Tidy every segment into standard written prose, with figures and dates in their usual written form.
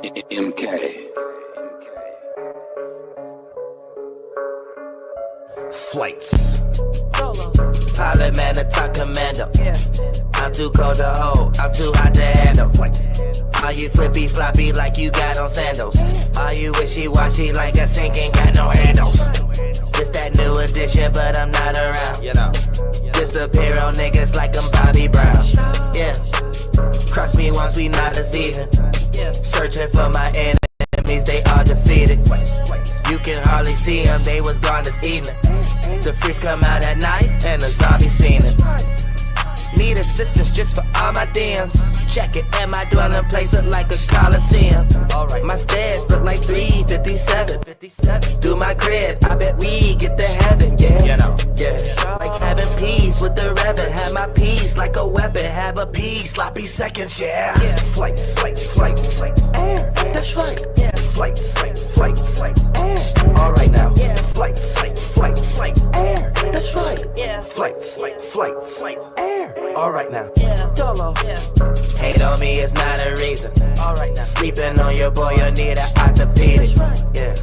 MK. Flights. Pilot man, attack commando. I'm too cold to hold, I'm too hot to handle. Are you flippy floppy like you got on sandals? Are you wishy washy like a sink ain't got no handles? This that new edition, but I'm not around. You know, disappear on niggas like I'm Bobby Brown. Yeah, cross me once we not as even. Searching for my enemies, they are defeated. You can hardly see them, they was gone this evening. The freaks come out at night and the zombies fiending. Need assistance just for all my DMs. Check it, and my dwelling place look like a coliseum. My stairs look like 357. Do my crib, I bet we get to heaven, yeah. You know, yeah. Like having peace with the reverend. Have my peace like a weapon. Have a peace, sloppy seconds, yeah. Flights, air, that's right. Yeah. Flights, air. Alright now. Yeah. Flights, air, that's right. Yeah. Flights, air. Alright now. Yeah. Dolo. Yeah. Hate on me is not a reason. Alright now. Sleeping on your boy, you need an orthopedic. Yeah.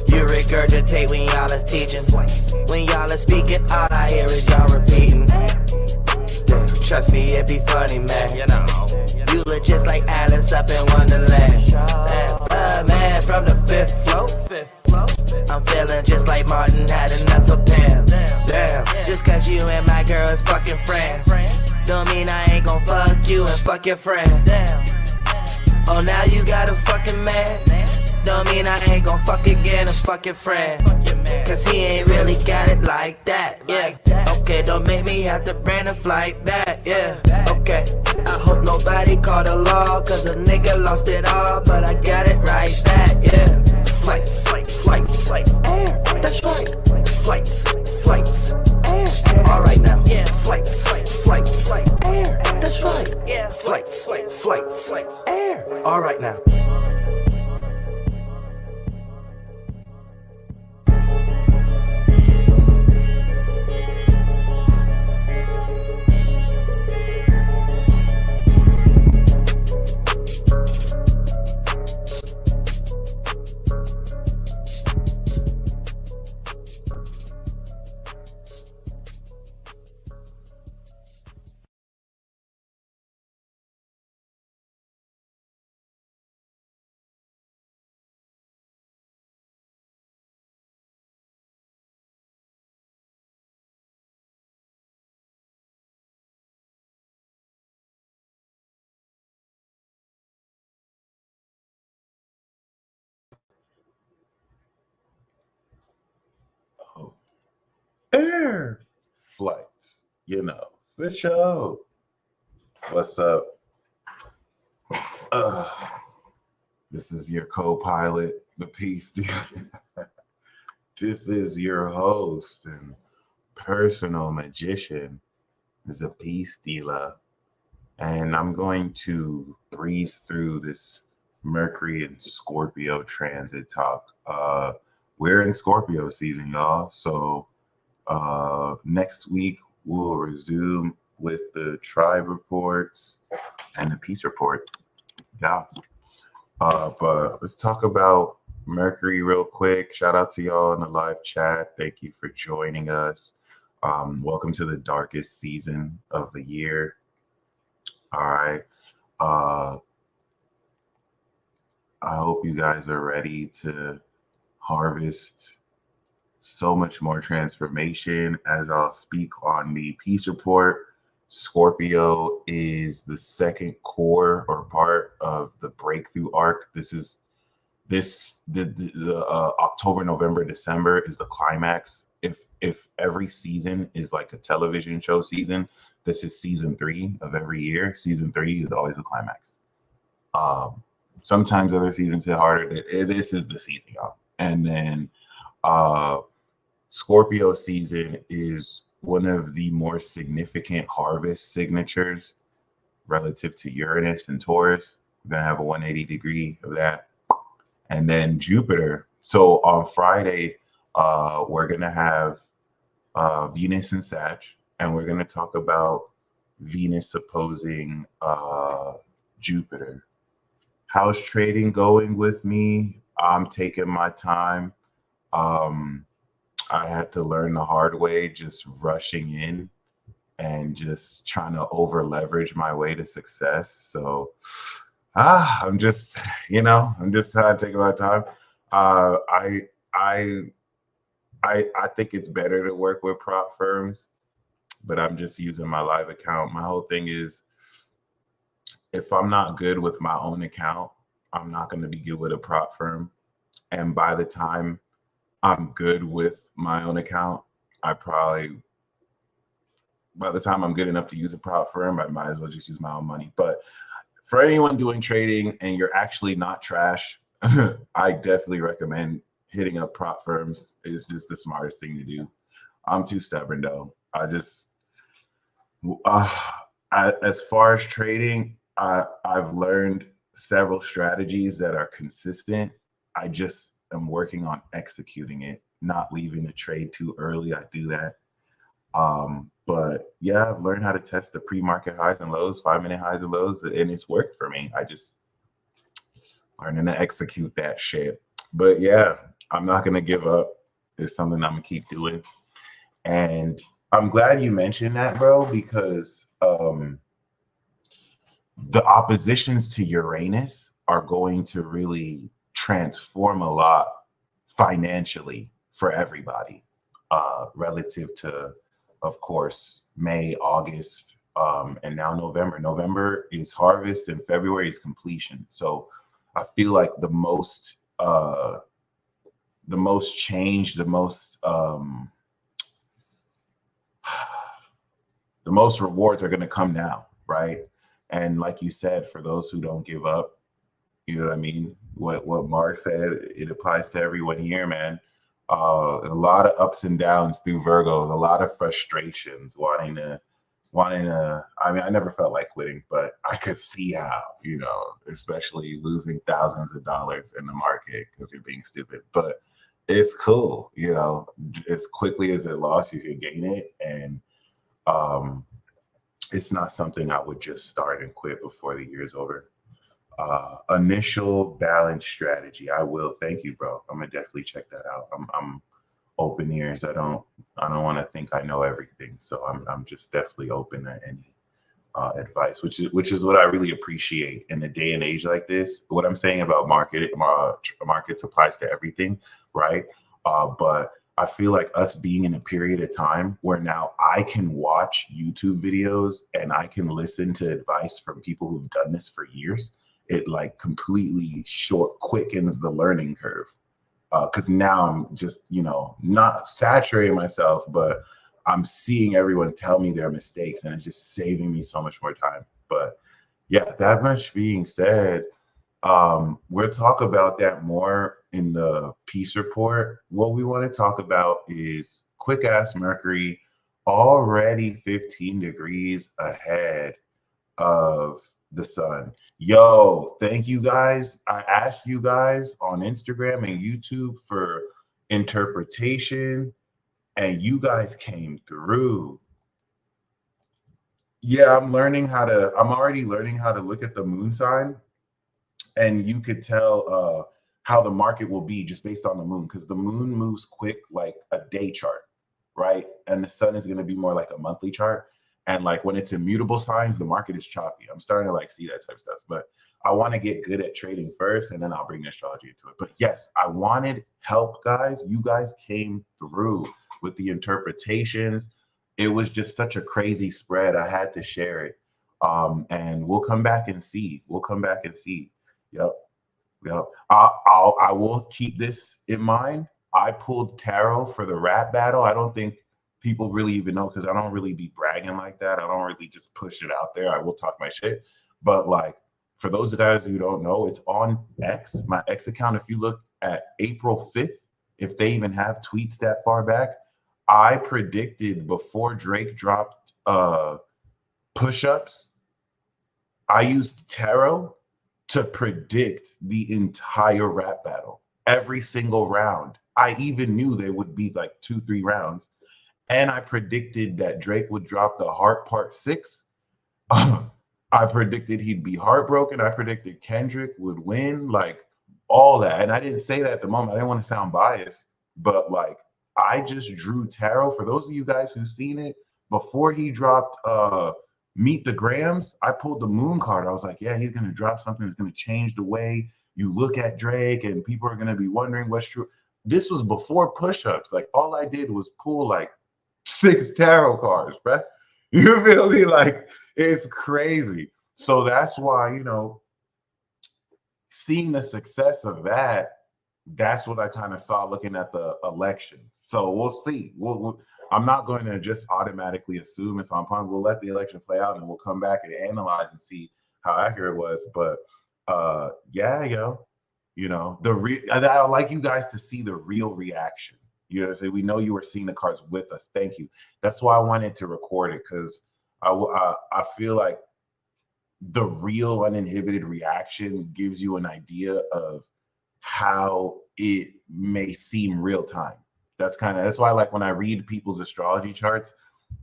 You regurgitate when y'all is teaching. When y'all is speaking, all I hear is y'all repeating. Yeah. Trust me, it be funny, man. You know. You look just like Alice up in Wonderland. Man, from the fifth floor. I'm feeling just like Martin had enough of Pam. Damn, just cause you and my girl is fucking friends don't mean I ain't gon' fuck you and fuck your friend. Oh, now you got a fucking man. Don't mean I ain't gon' fuck again and fuck your friend. Cause he ain't really got it like that, yeah. Okay, don't make me have to brand a flight back, yeah. Okay, I hope nobody called the law, cause a nigga lost it all, but I got it right back, yeah. Flights, air, that's right. Flights, air, alright now. Yeah, flights, air, that's right. Yeah, flights, air, alright now. Air flights, for sure. What's up? This is your co-pilot, the Peace Dealer. This is your host and personal magician, the Peace Dealer. And I'm going to breeze through this Mercury and Scorpio transit talk. We're in Scorpio season, y'all. So next week we'll resume with the tribe reports and the peace report. Yeah. But let's talk about Mercury real quick. Shout out to y'all in the live chat. Thank you for joining us. Welcome to the darkest season of the year. All right. I hope you guys are ready to harvest so much more transformation. As I'll speak on the peace report, Scorpio is the second core or part of the breakthrough arc. The October, November, December is the climax. If every season is like a television show season, this is season 3 of every year. Season 3 is always the climax. Sometimes other seasons hit harder. This is the season, y'all. And then Scorpio season is one of the more significant harvest signatures relative to Uranus and Taurus. We're going to have a 180 degree of that. And then Jupiter. So on Friday, we're going to have Venus and Sag, and we're going to talk about Venus opposing Jupiter. how's trading going with me? I'm taking my time. Um, I had to learn the hard way, just rushing in and just trying to over leverage my way to success. So, I'm just, I'm just taking my time. Uh, I, I, I think it's better to work with prop firms, but I'm just using my live account. My whole thing is, if I'm not good with my own account, I'm not going to be good with a prop firm. And by the time I'm good with my own account, I probably, by the time I'm good enough to use a prop firm, I might as well just use my own money. But for anyone doing trading and you're actually not trash, I definitely recommend hitting up prop firms. It's just the smartest thing to do. I'm too stubborn though. As far as trading, I've learned several strategies that are consistent. I just am working on executing it, not leaving the trade too early. I do that. But yeah, I've learned how to test the pre-market highs and lows, 5-minute highs and lows, and it's worked for me. I just learning to execute that shit. But yeah, I'm not gonna give up. It's something I'm gonna keep doing. And I'm glad you mentioned that, bro, because the oppositions to Uranus are going to really transform a lot financially for everybody, relative to, of course, May, August, and now November. November is harvest and February is completion. So I feel like the most change, the most rewards are going to come now, right? And like you said, for those who don't give up, you know what I mean? What Mark said, it applies to everyone here, man. A lot of ups and downs through Virgos, a lot of frustrations, wanting to. I mean, I never felt like quitting, but I could see how, especially losing thousands of dollars in the market because you're being stupid. But it's cool, as quickly as it lost, you can gain it, and it's not something I would just start and quit before the year's over. Initial balance strategy. I will. Thank you, bro. I'm gonna definitely check that out. I'm open ears. I don't want to think I know everything. So I'm just definitely open to any advice, which is what I really appreciate in a day and age like this. What I'm saying about markets applies to everything, right? But I feel like us being in a period of time where now I can watch YouTube videos and I can listen to advice from people who've done this for years. It like completely quickens the learning curve. Because now I'm just, not saturating myself, but I'm seeing everyone tell me their mistakes and it's just saving me so much more time. But yeah, that much being said, we'll talk about that more in the peace report. What we want to talk about is quick ass Mercury already 15 degrees ahead of the sun. Yo, thank you guys. I asked you guys on Instagram and YouTube for interpretation, and you guys came through. Yeah, I'm already learning how to look at the moon sign, and you could tell how the market will be just based on the moon, because the moon moves quick like a day chart, right? And the sun is going to be more like a monthly chart. And like when it's immutable signs, the market is choppy. I'm starting to like see that type of stuff, but I want to get good at trading first, and then I'll bring astrology into it. But yes, I wanted help, guys. You guys came through with the interpretations. It was just such a crazy spread. I had to share it. And we'll come back and see. Yep. I will keep this in mind. I pulled tarot for the rap battle. I don't think people really even know, because I don't really be bragging like that. I don't really just push it out there. I will talk my shit. But like, for those guys who don't know, it's on X, my X account. If you look at April 5th, if they even have tweets that far back, I predicted before Drake dropped push-ups, I used tarot to predict the entire rap battle, every single round. I even knew there would be like 2-3 rounds. And I predicted that Drake would drop the Heart Part 6. I predicted he'd be heartbroken. I predicted Kendrick would win, like all that. And I didn't say that at the moment. I didn't want to sound biased, but like I just drew tarot. For those of you guys who've seen it, before he dropped Meet the Grams, I pulled the moon card. I was like, yeah, he's gonna drop something that's gonna change the way you look at Drake, and people are gonna be wondering what's true. This was before push-ups. Like all I did was pull like 6 tarot cards, right? You feel me? Like it's crazy. So that's why, you know, seeing the success of that, that's what I kind of saw looking at the elections. So we'll see. I'm not going to just automatically assume it's on point. We'll let the election play out and we'll come back and analyze and see how accurate it was. But yeah, yo, you know, I would like you guys to see the real reaction. You know, so we know you were seeing the cards with us. Thank you. That's why I wanted to record it, because I feel like the real uninhibited reaction gives you an idea of how it may seem real time. That's why, like, when I read people's astrology charts,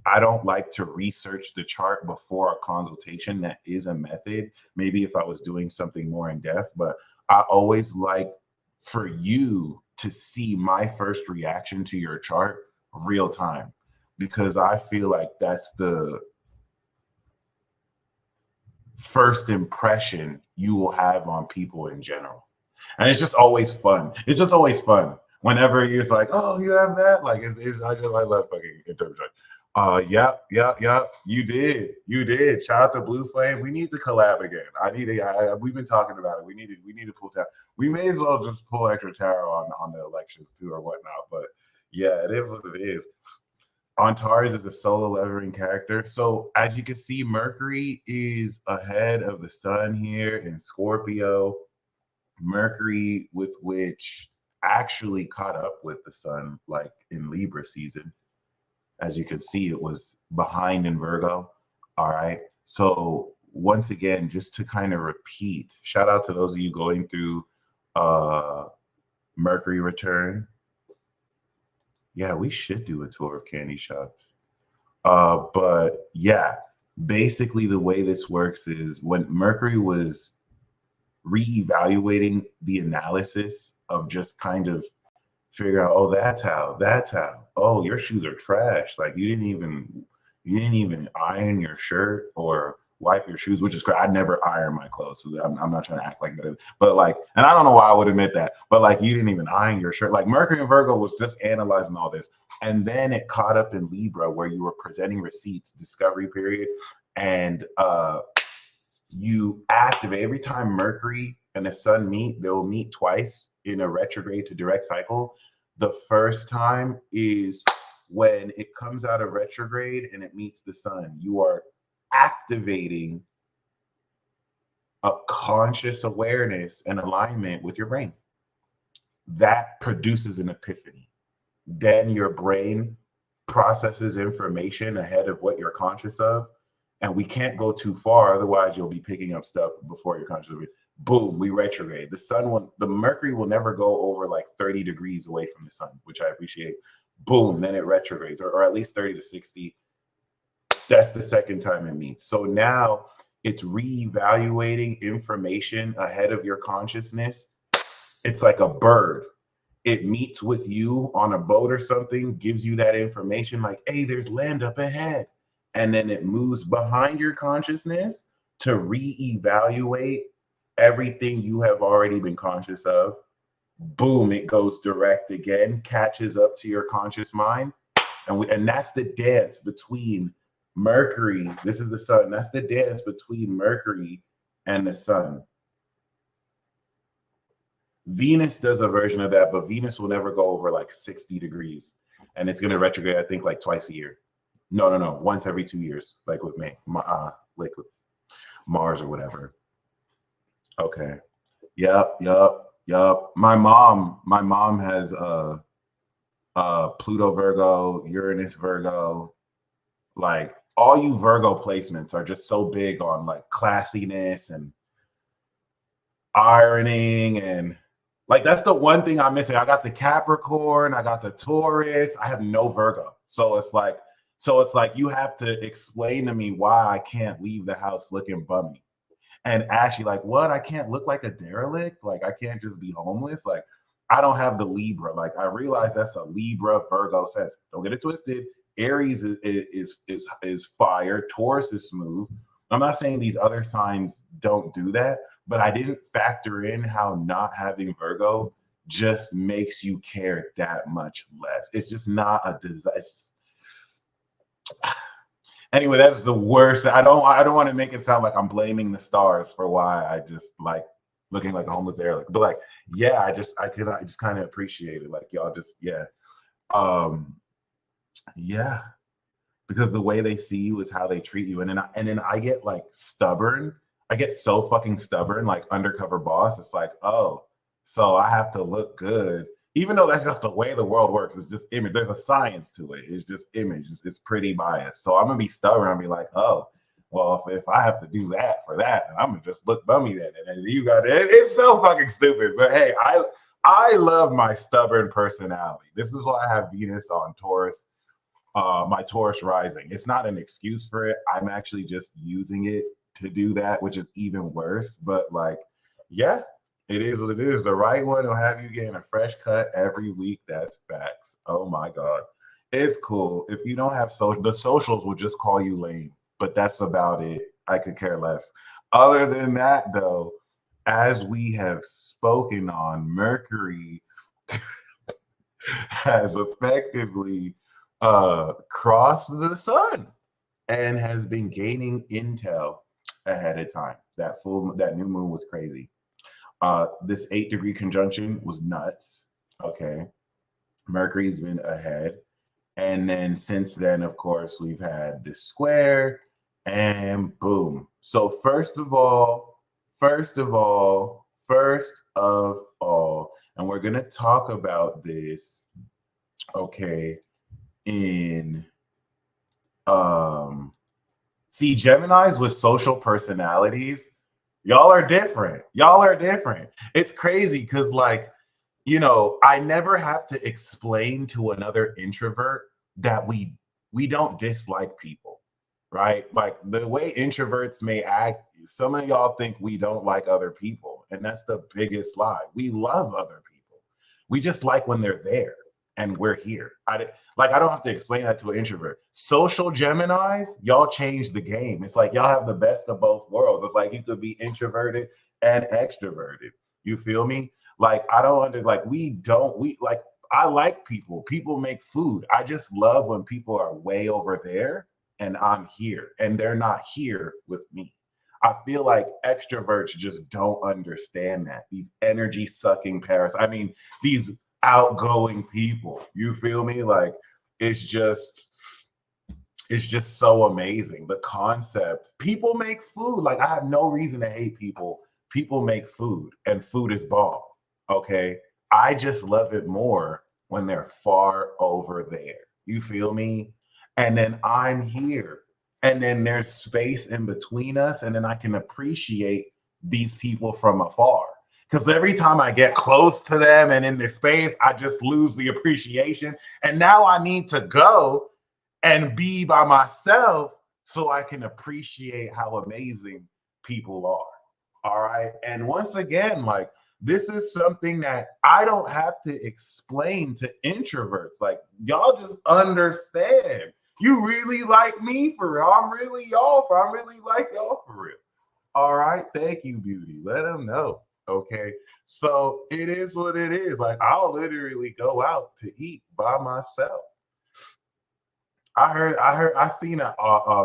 I don't like to research the chart before a consultation. That is a method. Maybe if I was doing something more in depth, but I always like for you to see my first reaction to your chart real time, because I feel like that's the first impression you will have on people in general. And it's just always fun. It's just always fun whenever you're just like, oh, you have that. Like, I love fucking interpretation. Yeah. You did. Shout out to Blue Flame. We need to collab again. We've been talking about it. We need to pull tarot. We may as well just pull extra tarot on the elections too or whatnot. But yeah, it is what it is. Antares is a solo leveling character. So as you can see, Mercury is ahead of the sun here in Scorpio. Mercury, with which actually caught up with the sun, like in Libra season. As you can see, it was behind in Virgo. All right. So once again, just to kind of repeat, shout out to those of you going through Mercury return. Yeah, we should do a tour of candy shops. But yeah, basically the way this works is when Mercury was reevaluating the analysis of just kind of figure out, oh, that's how. Oh, your shoes are trash. Like you didn't even iron your shirt or wipe your shoes, which is great. I never iron my clothes, so I'm not trying to act like that. But like, and I don't know why I would admit that, but like you didn't even iron your shirt. Like Mercury and Virgo was just analyzing all this. And then it caught up in Libra where you were presenting receipts, discovery period, and you activate every time Mercury and the sun meet, they'll meet twice in a retrograde to direct cycle. The first time is when it comes out of retrograde and it meets the sun. You are activating a conscious awareness and alignment with your brain. That produces an epiphany. Then your brain processes information ahead of what you're conscious of. And we can't go too far, otherwise you'll be picking up stuff before you're conscious of it. Boom, we retrograde. The Mercury will never go over like 30 degrees away from the sun, which I appreciate. Boom, then it retrogrades, or at least 30 to 60. That's the second time it meets. So now it's reevaluating information ahead of your consciousness. It's like a bird. It meets with you on a boat or something, gives you that information like, hey, there's land up ahead. And then it moves behind your consciousness to reevaluate everything you have already been conscious of. Boom, it goes direct again, catches up to your conscious mind. And that's the dance between Mercury. This is the sun. That's the dance between Mercury and the sun. Venus does a version of that, but Venus will never go over like 60 degrees. And it's going to retrograde, I think, like twice a year. No. Once every 2 years, like with me, like with Mars or whatever. Okay. Yep. My mom has Pluto Virgo, Uranus Virgo. Like all you Virgo placements are just so big on like classiness and ironing, and like that's the one thing I'm missing. I got the Capricorn, I got the Taurus, I have no Virgo. So it's like So it's like you have to explain to me why I can't leave the house looking bummy. And Ashley, like, what? I can't look like a derelict? Like, I can't just be homeless? Like, I don't have the Libra. Like, I realize that's a Libra Virgo sense. Don't get it twisted. Aries is fire. Taurus is smooth. I'm not saying these other signs don't do that, but I didn't factor in how not having Virgo just makes you care that much less. It's just not a desire. Anyway, that's the worst. I don't want to make it sound like I'm blaming the stars for why I just like looking like a homeless derelict. But like, yeah, I just kind of appreciate it. Like y'all just, yeah. Yeah. Because the way they see you is how they treat you. And then I get like stubborn. I get so fucking stubborn, like undercover boss. It's like, oh, so I have to look good. Even though that's just the way the world works. It's just image. There's a science to it. It's just image. It's pretty biased. So I'm gonna be stubborn. I'll be like, oh, well, if I have to do that for that, I'm gonna just look bummy then. And you got it. It's so fucking stupid. But hey, I love my stubborn personality. This is why I have Venus on Taurus. My Taurus rising. It's not an excuse for it. I'm actually just using it to do that, which is even worse. But like, yeah, it is what it is. The right one will have you getting a fresh cut every week. That's facts. Oh my God. It's cool. If you don't have the socials will just call you lame, but that's about it. I could care less. Other than that, though, as we have spoken on, Mercury has effectively crossed the sun and has been gaining intel ahead of time. That new moon was crazy. This 8-degree conjunction was nuts. Okay. Mercury's been ahead. And then since then, of course, we've had this square and boom. So first of all, and we're going to talk about this, okay, in see, Geminis with social personalities, y'all are different. It's crazy because like, you know, I never have to explain to another introvert that we don't dislike people, right? Like the way introverts may act, some of y'all think we don't like other people, and that's the biggest lie. We love other people. We just like when they're there and we're here. I don't have to explain that to an introvert. Social Geminis, y'all change the game. It's like y'all have the best of both worlds. It's like you could be introverted and extroverted. You feel me? Like I like people. People make food. I just love when people are way over there and I'm here and they're not here with me. I feel like extroverts just don't understand that. These energy sucking parasites. I mean, these outgoing people. You feel me? Like it's just so amazing. The concept. People make food. Like I have no reason to hate people. People make food and food is bomb. Okay. I just love it more when they're far over there. You feel me? And then I'm here. And then there's space in between us. And then I can appreciate these people from afar. Because every time I get close to them and in their space, I just lose the appreciation. And now I need to go and be by myself so I can appreciate how amazing people are. All right. And once again, like, this is something that I don't have to explain to introverts. Like, y'all just understand. You really like me for real. I'm really like y'all for real. All right. Thank you, beauty. Let them know. Okay. So it is what it is. Like, I'll literally go out to eat by myself. I seen a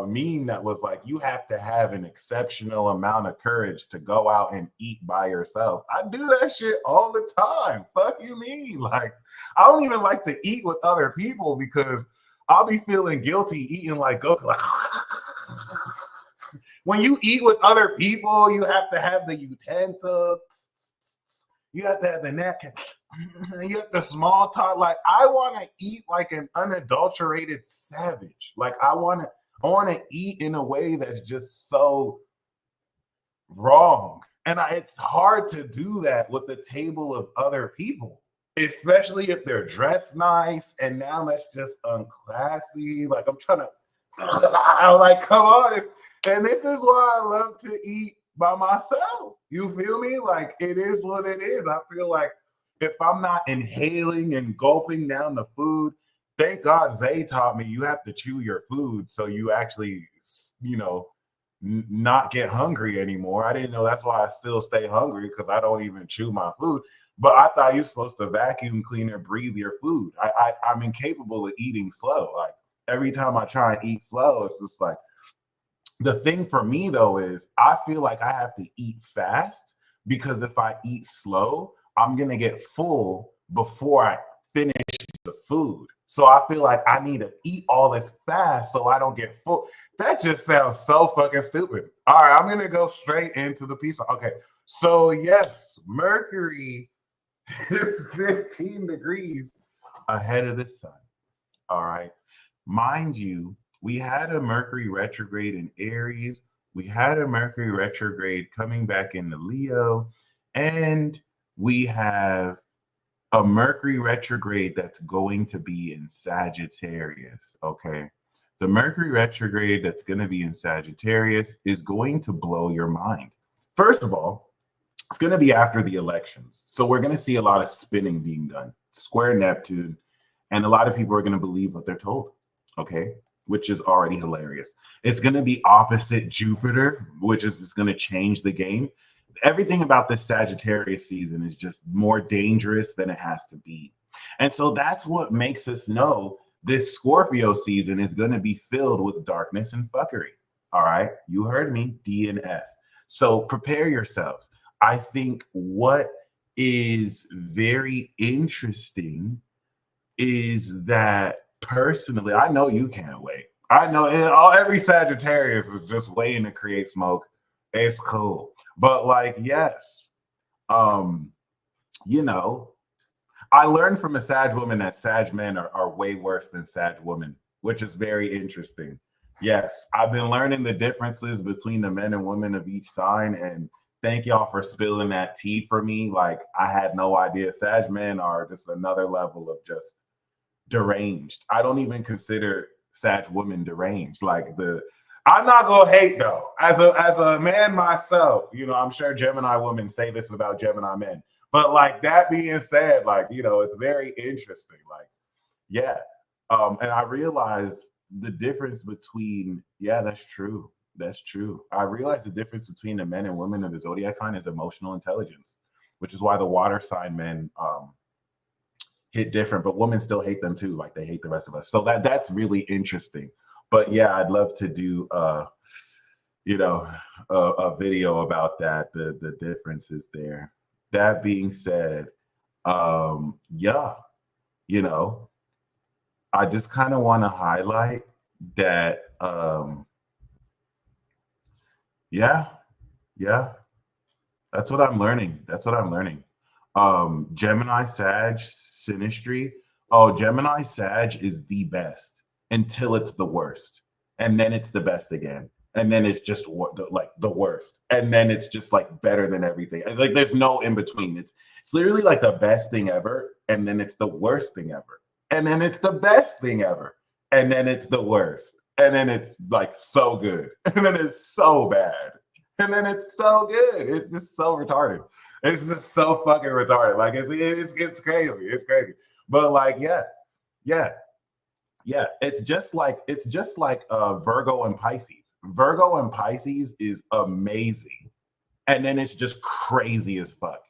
meme that was like, you have to have an exceptional amount of courage to go out and eat by yourself. I do that shit all the time. Fuck you mean? Like, I don't even like to eat with other people because I'll be feeling guilty eating like Goku. Like, when you eat with other people, you have to have the utensils. You have to have the napkin. You have the small talk. Like, I want to eat like an unadulterated savage. Like, I want to eat in a way that's just so wrong. And it's hard to do that with the table of other people. especially if they're dressed nice. And now that's just unclassy. Like I'm trying to, like, come on. And this is why I love to eat by myself. You feel me? Like it is what it is. I feel like if I'm not inhaling and gulping down the food, thank God Zay taught me you have to chew your food so you actually, not get hungry anymore. I didn't know that's why I still stay hungry because I don't even chew my food. But I thought you're supposed to vacuum clean or breathe your food. I'm incapable of eating slow. Like every time I try and eat slow, it's just like the thing for me though is I feel like I have to eat fast because if I eat slow, I'm gonna get full before I finish the food. So I feel like I need to eat all this fast so I don't get full. That just sounds so fucking stupid. All right, I'm gonna go straight into the piece. Okay, so yes, Mercury is 15 degrees ahead of the sun. All right, mind you, we had a Mercury retrograde in Aries. We had a Mercury retrograde coming back into Leo, and we have a Mercury retrograde that's going to be in Sagittarius, okay? The Mercury retrograde that's going to be in Sagittarius is going to blow your mind. First of all, it's going to be after the elections. So we're going to see a lot of spinning being done, square Neptune, and a lot of people are going to believe what they're told, okay? Which is already hilarious. It's going to be opposite Jupiter, which is just going to change the game. Everything about this Sagittarius season is just more dangerous than it has to be. And so that's what makes us know this Scorpio season is going to be filled with darkness and fuckery. All right. You heard me, D and F. So prepare yourselves. I think what is very interesting is that personally, I know you can't wait. I know every Sagittarius is just waiting to create smoke. It's cool. But like, yes, I learned from a Sag woman that Sag men are way worse than Sag women, which is very interesting. Yes, I've been learning the differences between the men and women of each sign, and thank y'all for spilling that tea for me. Like, I had no idea. Sag men are just another level of just deranged. I don't even consider Sag women deranged. I'm not gonna hate though. As a man myself, I'm sure Gemini women say this about Gemini men. But like that being said, it's very interesting. Like, yeah. And I realized the difference between, yeah, that's true. That's true. I realized the difference between the men and women of the zodiac sign is emotional intelligence, which is why the water sign men hit different, but women still hate them too, like they hate the rest of us. So that's really interesting. But yeah, I'd love to do a video about that, the differences there. That being said, yeah, I just kind of want to highlight that yeah, that's what I'm learning. Gemini Sag synastry. Oh, Gemini Sag is the best until it's the worst, and then it's the best again, and then it's just the worst, and then it's just like better than everything. Like there's no in between. It's literally like the best thing ever, and then it's the worst thing ever, and then it's the best thing ever, and then it's the worst, and then it's like so good, and then it's so bad, and then it's so good. It's just so retarded. It's just so fucking retarded. Like it's crazy. It's crazy. But like, yeah. It's just like Virgo and Pisces. Virgo and Pisces is amazing. And then it's just crazy as fuck.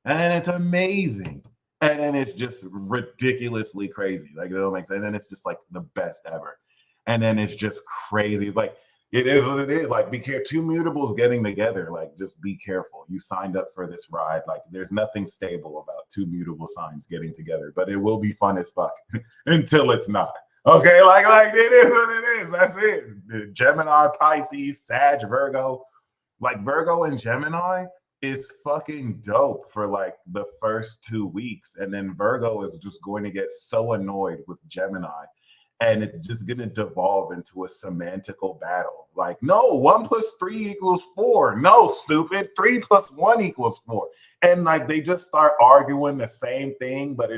And then it's amazing. And then it's just ridiculously crazy. Like it don't make sense. And then it's just like the best ever. And then it's just crazy. Like it is what it is. Like be careful. Two mutables getting together. Like just be careful. You signed up for this ride. Like there's nothing stable about two mutable signs getting together. But it will be fun as fuck until it's not. Okay, like it is what it is. That's it. Gemini, Pisces, Sag, Virgo. Like Virgo and Gemini is fucking dope for like the first 2 weeks. And then Virgo is just going to get so annoyed with Gemini. And it's just going to devolve into a semantical battle. Like, no, 1 + 3 = 4. No, stupid. 3 + 1 = 4. and like they just start arguing the same thing, but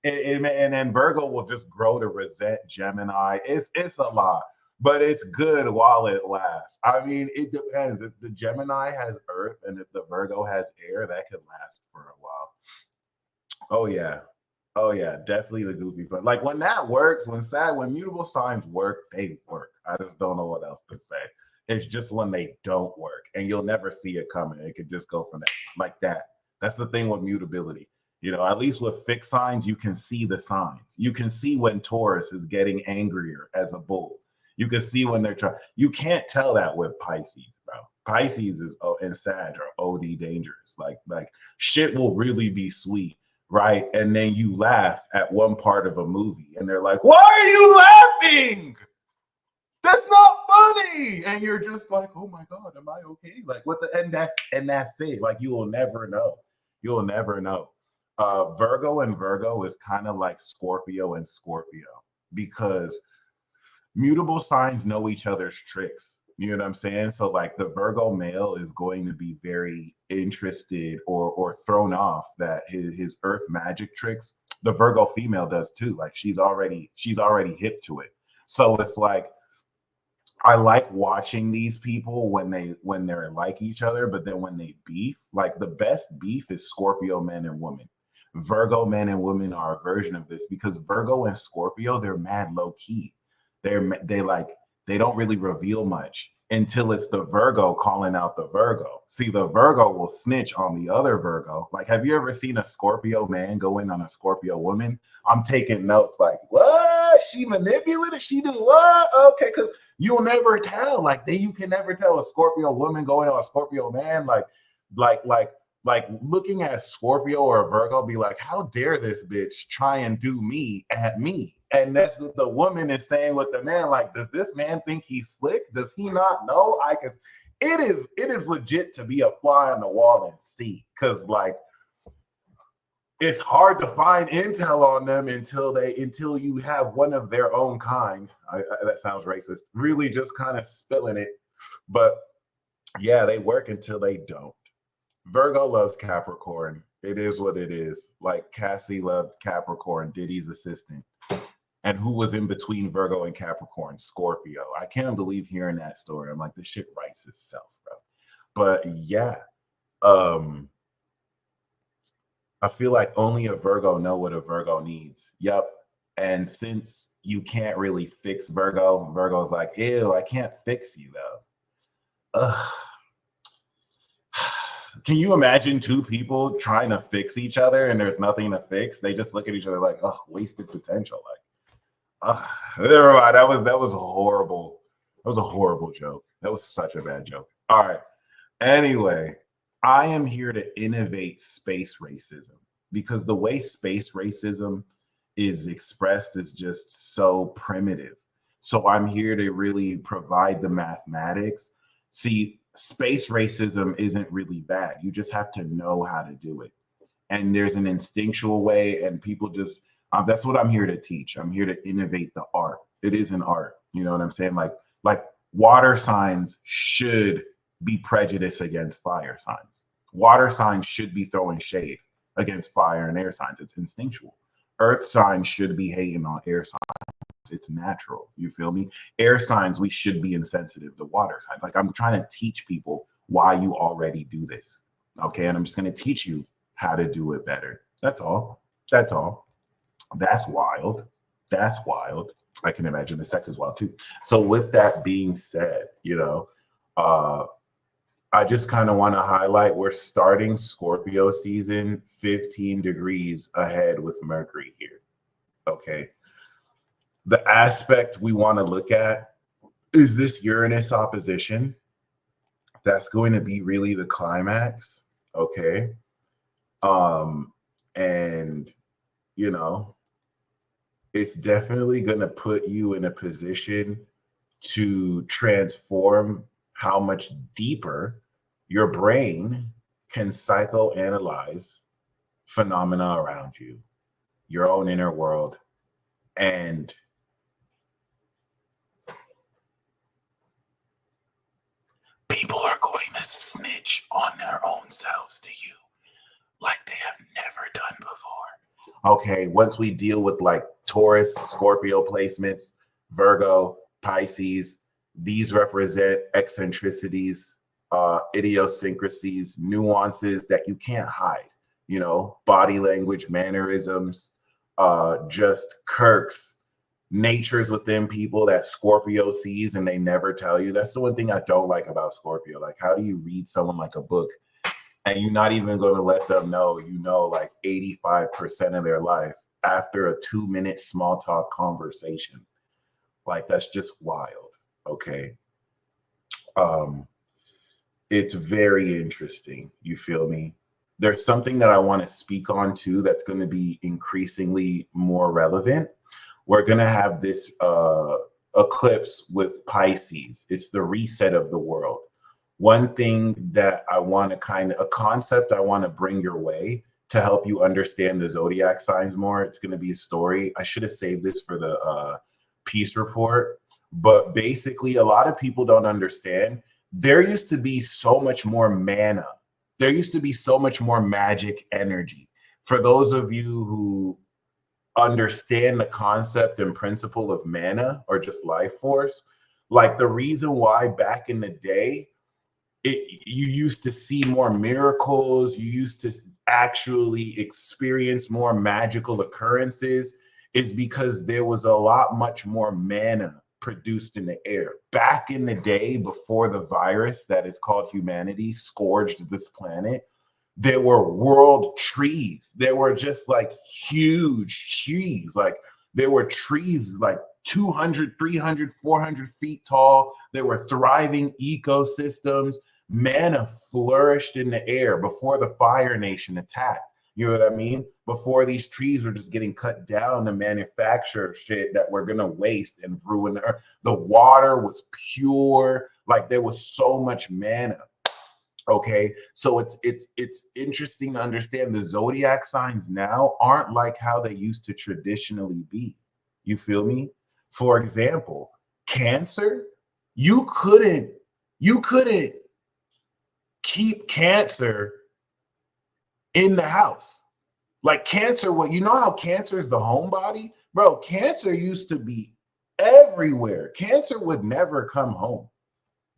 and then Virgo will just grow to resent Gemini. It's a lot, but it's good while it lasts. I mean, it depends. If the Gemini has Earth and if the Virgo has air, that could last for a while. Oh yeah. Oh yeah, definitely the goofy. But like when that works, when mutable signs work, they work. I just don't know what else to say. It's just when they don't work, and you'll never see it coming. It could just go from that like that. That's the thing with mutability. You know, at least with fixed signs, you can see the signs. You can see when Taurus is getting angrier as a bull. You can see when they're trying. You can't tell that with Pisces, bro. Pisces is and Sag are OD dangerous. Like shit will really be sweet, right? And then you laugh at one part of a movie, and they're like, "Why are you laughing? That's not funny." And you're just like, "Oh my god, am I okay?" Like what the and that's it. Like you will never know. You'll never know. Virgo and Virgo is kind of like Scorpio and Scorpio because mutable signs know each other's tricks. You know what I'm saying? So like the Virgo male is going to be very interested or thrown off that his earth magic tricks. The Virgo female does too. Like she's already hip to it. So it's like I like watching these people when they're like each other, but then when they beef, like the best beef is Scorpio men and women. Virgo men and women are a version of this because Virgo and Scorpio, they're mad low key. They don't really reveal much until it's the Virgo calling out the Virgo. See, the Virgo will snitch on the other Virgo. Like, have you ever seen a Scorpio man go in on a Scorpio woman? I'm taking notes like, what? She manipulated? She do what? Okay, because you'll never tell. You can never tell a Scorpio woman going on a Scorpio man. Like looking at Scorpio or a Virgo, be like, how dare this bitch try and do me at me? And that's what the woman is saying with the man. Like, does this man think he's slick? Does he not know? It is legit to be a fly on the wall and see, because like it's hard to find intel on them until you have one of their own kind. That sounds racist. Really, just kind of spilling it, but yeah, they work until they don't. Virgo loves Capricorn. It is what it is. Like Cassie loved Capricorn, Diddy's assistant. And who was in between Virgo and Capricorn? Scorpio. I can't believe hearing that story. I'm like, this shit writes itself, bro. But yeah, I feel like only a Virgo know what a Virgo needs. Yep. And since you can't really fix Virgo, Virgo's like, ew, I can't fix you though. Ugh. Can you imagine two people trying to fix each other and there's nothing to fix? They just look at each other like, oh, wasted potential. Like, never mind. That was horrible. That was a horrible joke. That was such a bad joke. All right. Anyway, I am here to innovate space racism because the way space racism is expressed is just so primitive. So I'm here to really provide the mathematics. See, space racism isn't really bad. You just have to know how to do it. And there's an instinctual way, and people just, that's what I'm here to teach. I'm here to innovate the art. It is an art. You know what I'm saying? Like water signs should be prejudiced against fire signs. Water signs should be throwing shade against fire and air signs. It's instinctual. Earth signs should be hating on air signs. It's natural. You feel me? Air signs, we should be insensitive to water signs. Like I'm trying to teach people why you already do this. Okay. And I'm just going to teach you how to do it better. That's all. That's all. That's wild. That's wild. I can imagine the sex is wild too. So with that being said, I just kind of want to highlight we're starting Scorpio season 15 degrees ahead with Mercury here. Okay. The aspect we want to look at is this Uranus opposition. That's going to be really the climax. Okay. And it's definitely going to put you in a position to transform how much deeper your brain can psychoanalyze phenomena around you, your own inner world. And people are going to snitch on their own selves to you. like they have never done before. Okay, once we deal with like Taurus, Scorpio placements, Virgo, Pisces, these represent eccentricities, idiosyncrasies, nuances that you can't hide, you know, body language, mannerisms, just quirks, natures within people that Scorpio sees and they never tell you. That's the one thing I don't like about Scorpio. Like, how do you read someone like a book and you're not even going to let them know, you know, like 85% of their life after a 2-minute small talk conversation? Like, that's just wild. Okay. It's very interesting. You feel me? There's something that I want to speak on too that's going to be increasingly more relevant. We're going to have this eclipse with Pisces. It's the reset of the world. One thing that I want to a concept I want to bring your way to help you understand the zodiac signs more. It's going to be a story. I should have saved this for the peace report, but basically a lot of people don't understand. There used to be so much more mana. There used to be so much more magic energy. For those of you who understand the concept and principle of mana or just life force, like the reason why back in the day, you used to see more miracles, you used to actually experience more magical occurrences, is because there was a lot much more mana produced in the air. Back in the day, before the virus that is called humanity scourged this planet, there were world trees. There were just like huge trees. Like there were trees like 200, 300, 400 feet tall. There were thriving ecosystems. Mana flourished in the air before the Fire Nation attacked. You know what I mean? Before these trees were just getting cut down to manufacture shit that we're gonna waste and ruin the earth. The water was pure. Like there was so much mana. Okay, so it's interesting to understand the zodiac signs now aren't like how they used to traditionally be. You feel me? For example, Cancer, you couldn't keep Cancer in the house. Like Cancer, what you know how Cancer is the homebody? Bro, Cancer used to be everywhere. Cancer would never come home.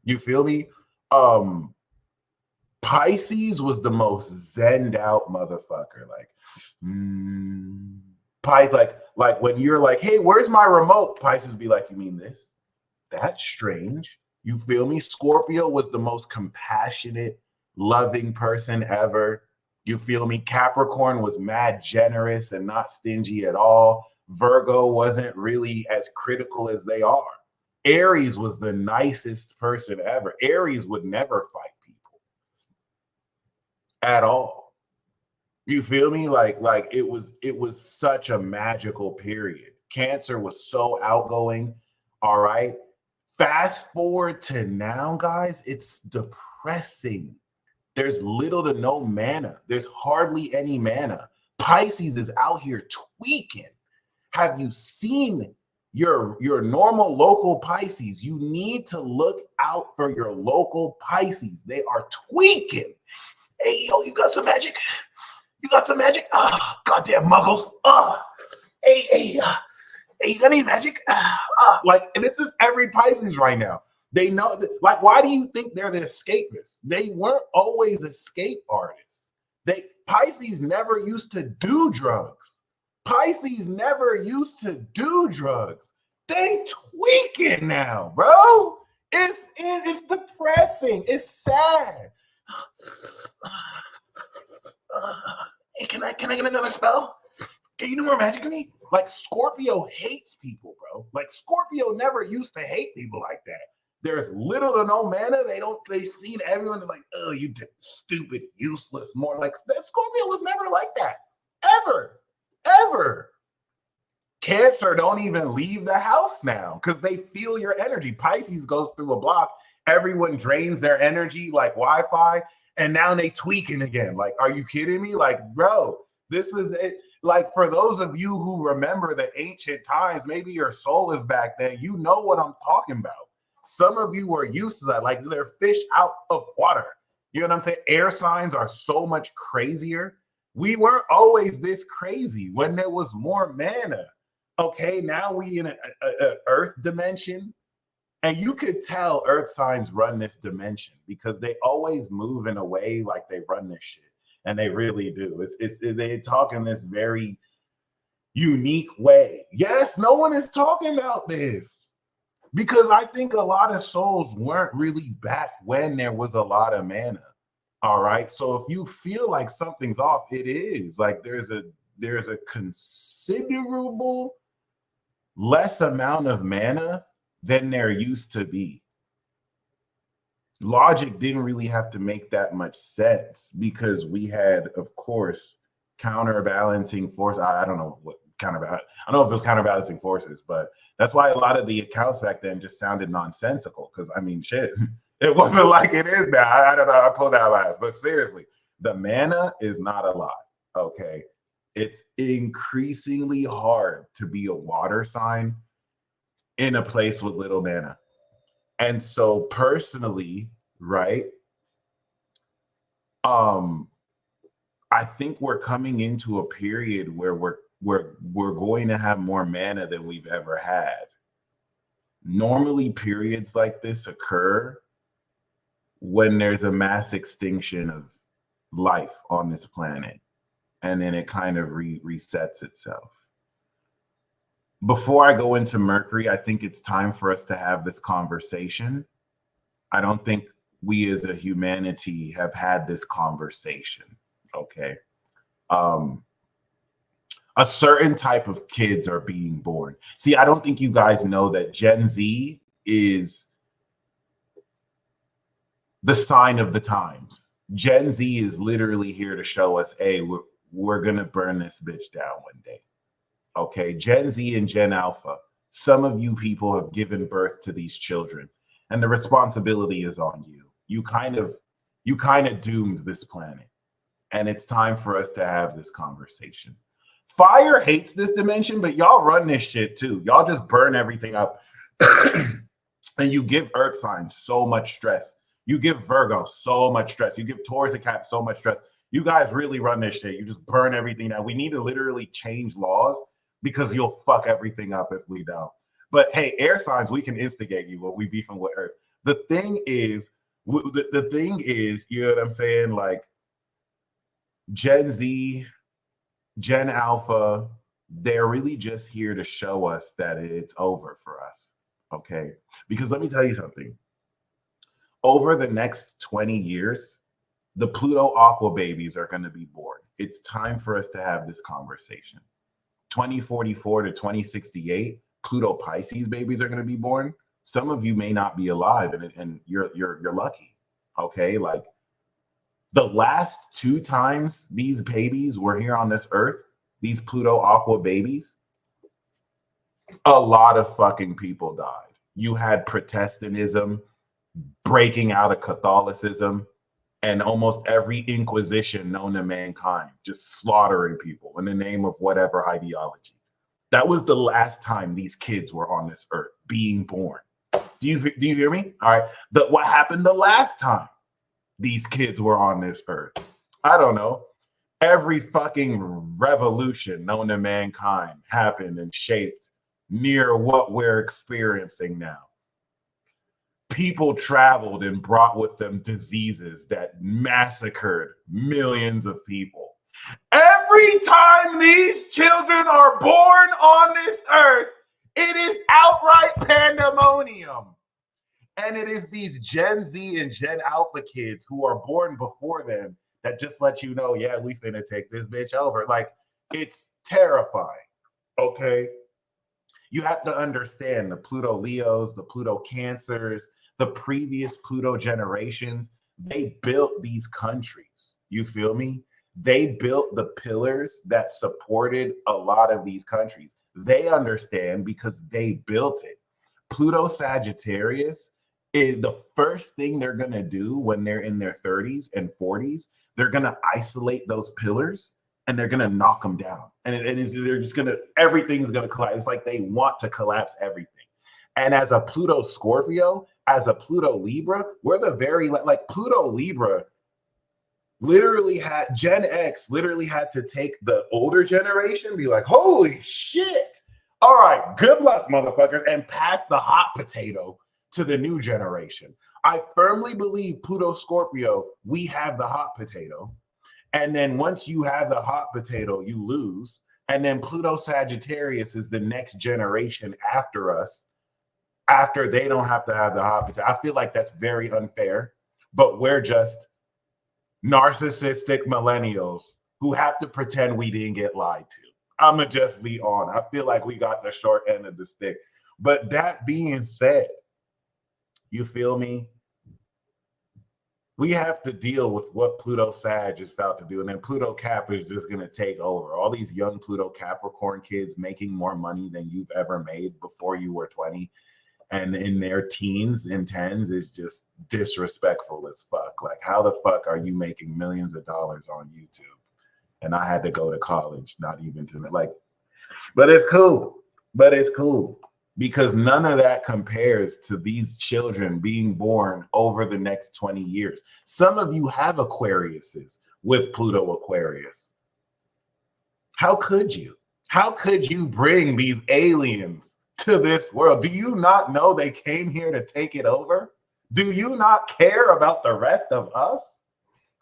You feel me? Pisces was the most zenned out motherfucker. Like when you're like, hey, where's my remote? Pisces be like, you mean this? That's strange. You feel me? Scorpio was the most compassionate, loving person ever. You feel me? Capricorn was mad generous and not stingy at all. Virgo wasn't really as critical as they are. Aries was the nicest person ever. Aries would never fight people at all. You feel me? Like it was such a magical period. Cancer was so outgoing. All right. Fast forward to now, guys, it's depressing. There's little to no mana. There's hardly any mana. Pisces is out here tweaking. Have you seen your normal local Pisces? You need to look out for your local Pisces. They are tweaking. Hey, yo, you got some magic? You got some magic? Ah, goddamn muggles. Hey, you got any magic? Like, and this is every Pisces right now. They know, like, why do you think they're the escapists? They weren't always escape artists. Pisces never used to do drugs. Pisces never used to do drugs. They tweaking now, bro. It's depressing. It's sad. Hey, can I get another spell? Can you do more magic to me? Like Scorpio hates people, bro. Like Scorpio never used to hate people like that. There's little to no mana. They've seen everyone like, oh, you stupid, useless, more like Scorpio was never like that. Ever. Cancer don't even leave the house now because they feel your energy. Pisces goes through a block. Everyone drains their energy like Wi-Fi, and now they tweaking again. Like, are you kidding me? Like, bro, this is it. Like, for those of you who remember the ancient times, maybe your soul is back then. You know what I'm talking about. Some of you are used to that. Like, they're fish out of water. You know what I'm saying? Air signs are so much crazier. We weren't always this crazy when there was more mana. Okay, now we in a earth dimension, and you could tell earth signs run this dimension because they always move in a way like they run this shit, and they really do. They talk in this very unique way. Yes, no one is talking about this because I think a lot of souls weren't really back when there was a lot of mana. All right. So if you feel like something's off, it is like there's a considerable less amount of mana than there used to be. Logic didn't really have to make that much sense because we had, of course, counterbalancing force. I don't know what I don't know if it was counterbalancing forces, but that's why a lot of the accounts back then just sounded nonsensical. Because I mean, shit. It wasn't like it is now. I don't know. I pulled out last, but seriously, the mana is not a lot. Okay, it's increasingly hard to be a water sign in a place with little mana, and so personally, right? I think we're coming into a period where we're going to have more mana than we've ever had. Normally, periods like this occur when there's a mass extinction of life on this planet, and then it kind of resets itself. Before I go into Mercury, I think it's time for us to have this conversation. I don't think we as a humanity have had this conversation, okay? A certain type of kids are being born. See, I don't think you guys know that Gen Z is the sign of the times. Gen Z is literally here to show us, hey, we're gonna burn this bitch down one day. Okay, Gen Z and Gen Alpha, some of you people have given birth to these children, and the responsibility is on you. You kind of doomed this planet, and it's time for us to have this conversation. Fire hates this dimension, but y'all run this shit too. Y'all just burn everything up, and you give earth signs so much stress. You give Virgo so much stress. You give Taurus and Cap so much stress. You guys really run this shit. You just burn everything down. We need to literally change laws because you'll fuck everything up if we don't. But hey, air signs, we can instigate you, but we beefing with Earth. The thing is, you know what I'm saying? Like Gen Z, Gen Alpha, they're really just here to show us that it's over for us. Okay? Because let me tell you something. Over the next 20 years, the Pluto Aqua babies are going to be born. It's time for us to have this conversation. 2044 to 2068, Pluto Pisces babies are going to be born. Some of you may not be alive, and you're lucky. Okay, like the last 2 times these babies were here on this earth, these Pluto Aqua babies, a lot of fucking people died. You had Protestantism breaking out of Catholicism, and almost every inquisition known to mankind, just slaughtering people in the name of whatever ideology. That was the last time these kids were on this earth being born. Do you hear me? All right. What happened the last time these kids were on this earth? I don't know. Every fucking revolution known to mankind happened and shaped near what we're experiencing now. People traveled and brought with them diseases that massacred millions of people. Every time these children are born on this earth, it is outright pandemonium. And it is these Gen Z and Gen Alpha kids who are born before them that just let you know, yeah, we finna take this bitch over. Like, it's terrifying, okay? You have to understand the Pluto Leos, the Pluto Cancers, the previous Pluto generations, they built these countries. You feel me? They built the pillars that supported a lot of these countries. They understand because they built it. Pluto Sagittarius is the first thing they're going to do when they're in their 30s and 40s. They're going to isolate those pillars and they're going to knock them down. And they're just going to, everything's going to collapse. It's like they want to collapse everything. And as a Pluto Scorpio, as a Pluto Libra, we're the very, like Pluto Libra literally had Gen X literally had to take the older generation, be like, holy shit. All right, good luck, motherfucker, and pass the hot potato to the new generation. I firmly believe Pluto Scorpio, we have the hot potato. And then once you have the hot potato, you lose. And then Pluto Sagittarius is the next generation after us, after they don't have to have the hot potato. I feel like that's very unfair, but we're just narcissistic millennials who have to pretend we didn't get lied to. I'm going to just be on. I feel like we got the short end of the stick. But that being said, you feel me? We have to deal with what Pluto Sag is about to do. And then Pluto Cap is just going to take over. All these young Pluto Capricorn kids making more money than you've ever made before you were 20. And in their teens and tens is just disrespectful as fuck. Like, how the fuck are you making millions of dollars on YouTube? And I had to go to college, not even to like, but it's cool. But it's cool. Because none of that compares to these children being born over the next 20 years. Some of you have Aquariuses with Pluto Aquarius. How could you? How could you bring these aliens to this world? Do you not know they came here to take it over? Do you not care about the rest of us?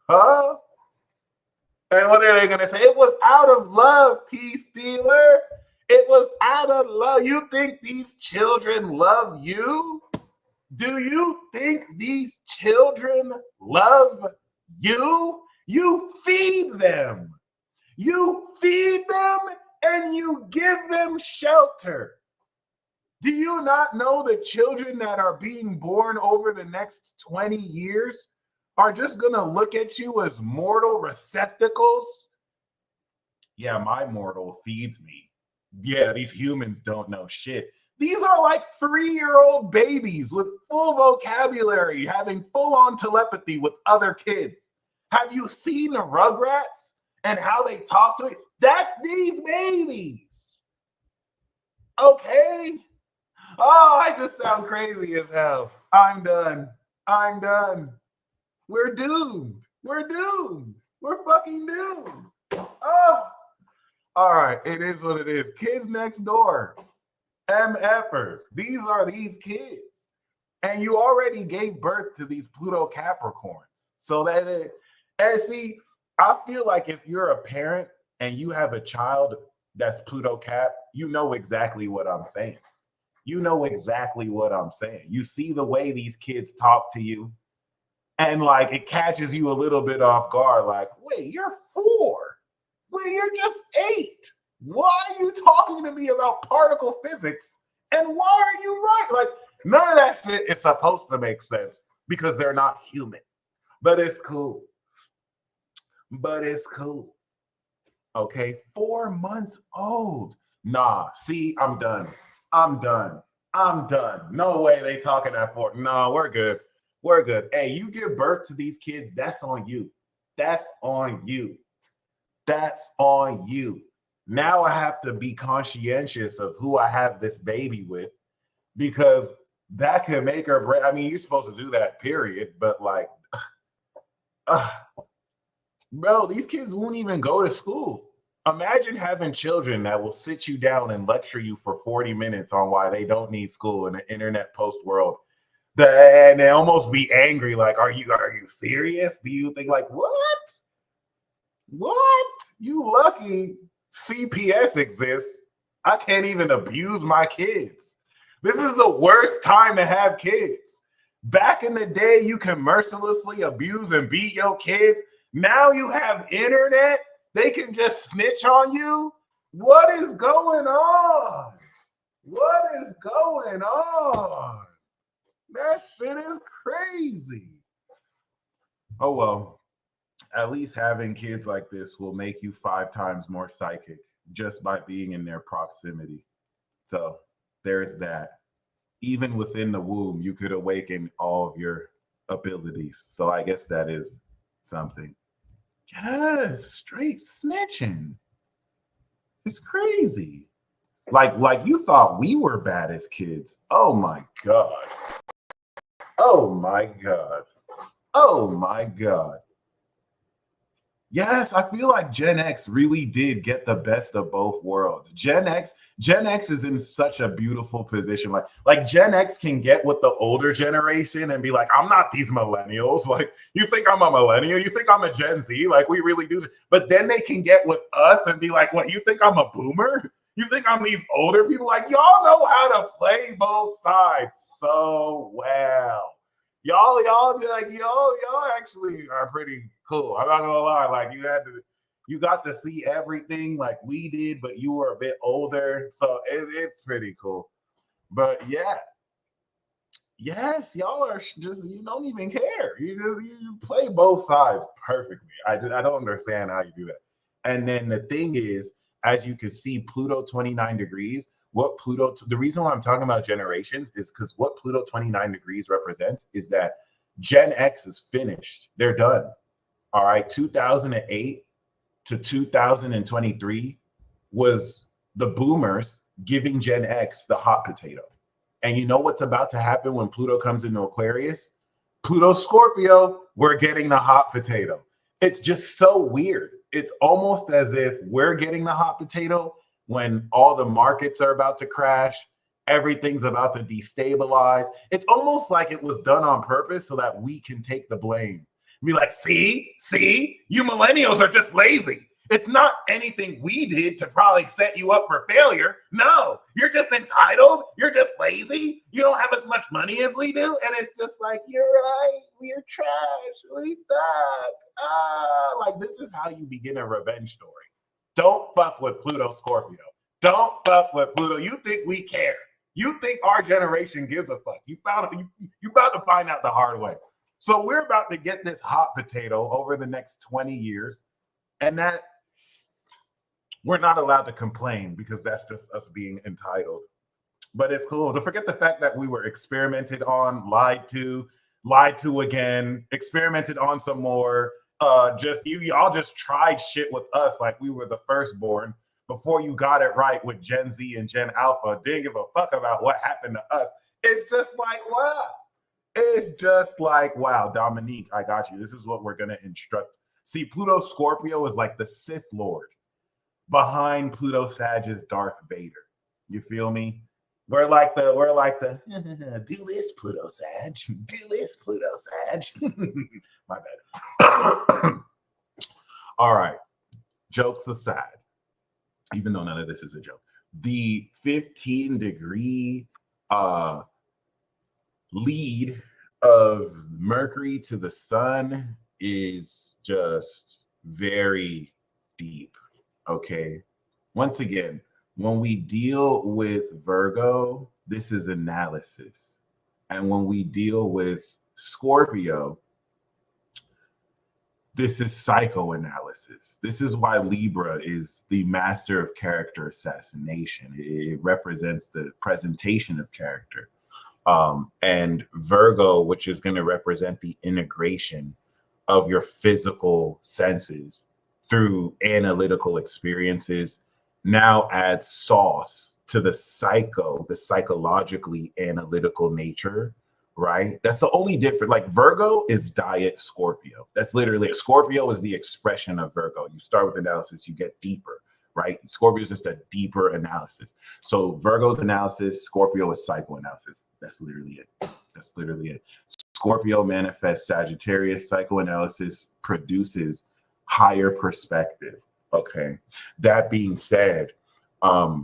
Huh? And what are they going to say? It was out of love, Peace Dealer. It was out of love. You think these children love you? Do you think these children love you? You feed them. You feed them and you give them shelter. Do you not know the children that are being born over the next 20 years are just going to look at you as mortal receptacles? Yeah, my mortal feeds me. Yeah, these humans don't know shit. These are like 3-year-old babies with full vocabulary, having full-on telepathy with other kids. Have you seen the Rugrats and how they talk to it? That's these babies. Okay. Oh, I just sound crazy as hell. I'm done. I'm done. We're doomed. We're doomed. We're fucking doomed. Oh. All right, it is what it is. Kids next door, MFers. These are these kids. And you already gave birth to these Pluto Capricorns. So that it, and see, I feel like if you're a parent and you have a child that's Pluto Cap, you know exactly what I'm saying. You know exactly what I'm saying. You see the way these kids talk to you, and like it catches you a little bit off guard, like, wait, you're 4. Well, you're just 8. Why are you talking to me about particle physics? And why are you right? Like, none of that shit is supposed to make sense because they're not human. But it's cool. But it's cool. Okay, 4 months old. Nah, see, I'm done. I'm done. I'm done. No way they talking at 4. No, we're good. We're good. Hey, you give birth to these kids, that's on you. That's on you. That's on you. Now I have to be conscientious of who I have this baby with, because that can make or break. I mean, you're supposed to do that, period. But like, bro, these kids won't even go to school. Imagine having children that will sit you down and lecture you for 40 minutes on why they don't need school in the internet post world. And they almost be angry, like, are you serious? Do you think like, what? What? You lucky CPS exists. I can't even abuse my kids. This is the worst time to have kids. Back in the day, you can mercilessly abuse and beat your kids. Now you have internet. They can just snitch on you. What is going on? What is going on? That shit is crazy. Oh, well. At least having kids like this will make you 5 times more psychic just by being in their proximity. So there's that. Even within the womb, you could awaken all of your abilities. So I guess that is something. Yes, straight snitching. It's crazy. Like you thought we were bad as kids. Oh my God. Oh my God. Oh my God. Yes, I feel like Gen X really did get the best of both worlds. Gen X is in such a beautiful position. Like Gen X can get with the older generation and be like, I'm not these millennials. Like, you think I'm a millennial? You think I'm a Gen Z? Like, we really do. But then they can get with us and be like, what, you think I'm a boomer? You think I'm these older people? Like, y'all know how to play both sides so well. Y'all be like, y'all actually are pretty cool. I'm not gonna lie. Like you got to see everything like we did, but you were a bit older, so it's pretty cool. But yeah, yes, y'all are just you don't even care. You play both sides perfectly. I don't understand how you do that. And then the thing is, as you can see, Pluto 29 degrees. The reason why I'm talking about generations is because what Pluto 29 degrees represents is that Gen X is finished. They're done. All right. 2008 to 2023 was the boomers giving Gen X the hot potato. And you know what's about to happen when Pluto comes into Aquarius? Pluto Scorpio, we're getting the hot potato. It's just so weird. It's almost as if we're getting the hot potato when all the markets are about to crash, everything's about to destabilize. It's almost like it was done on purpose so that we can take the blame. Be like, see, you millennials are just lazy. It's not anything we did to probably set you up for failure. No, you're just entitled. You're just lazy. You don't have as much money as we do. And it's just like, you're right. We're trash. We suck. Like, this is how you begin a revenge story. Don't fuck with Pluto Scorpio. Don't fuck with Pluto. You think we care. You think our generation gives a fuck. You about to find out the hard way. So we're about to get this hot potato over the next 20 years. And that we're not allowed to complain because that's just us being entitled. But it's cool. Don't forget the fact that we were experimented on, lied to again, experimented on some more. Y'all just tried shit with us like we were the firstborn before you got it right with Gen Z and Gen Alpha. Didn't give a fuck about what happened to us. It's just like, wow. It's just like, wow, Dominique, I got you. This is what we're gonna instruct. See, Pluto Scorpio is like the Sith Lord behind Pluto Sagittarius Darth Vader. You feel me? We're like the do this, Pluto Sag. Do this, Pluto Sag. My bad. All right. Jokes aside, even though none of this is a joke, the 15-degree lead of Mercury to the Sun is just very deep. Okay. Once again, when we deal with Virgo, this is analysis. And when we deal with Scorpio, this is psychoanalysis. This is why Libra is the master of character assassination. It represents the presentation of character. And Virgo, which is going to represent the integration of your physical senses through analytical experiences, now adds sauce to the psychologically analytical nature, right? That's the only difference. Like Virgo is diet Scorpio. That's literally it. Scorpio is the expression of Virgo. You start with analysis, you get deeper, right? Scorpio is just a deeper analysis. So Virgo's analysis, Scorpio is psychoanalysis. That's literally it. Scorpio manifests Sagittarius. Psychoanalysis produces higher perspective. Okay. That being said, I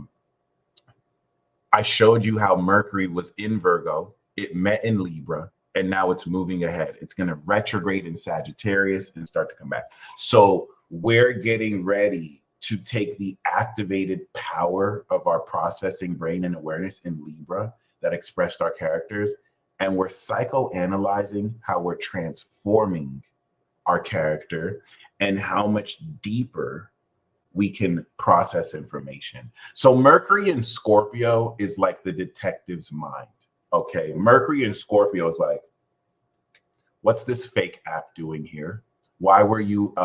showed you how Mercury was in Virgo. It met in Libra, and now it's moving ahead. It's going to retrograde in Sagittarius and start to come back. So we're getting ready to take the activated power of our processing brain and awareness in Libra that expressed our characters, and we're psychoanalyzing how we're transforming our character and how much deeper we can process information. So Mercury in Scorpio is like the detective's mind. Okay, Mercury in Scorpio is like, what's this fake app doing here? Why were you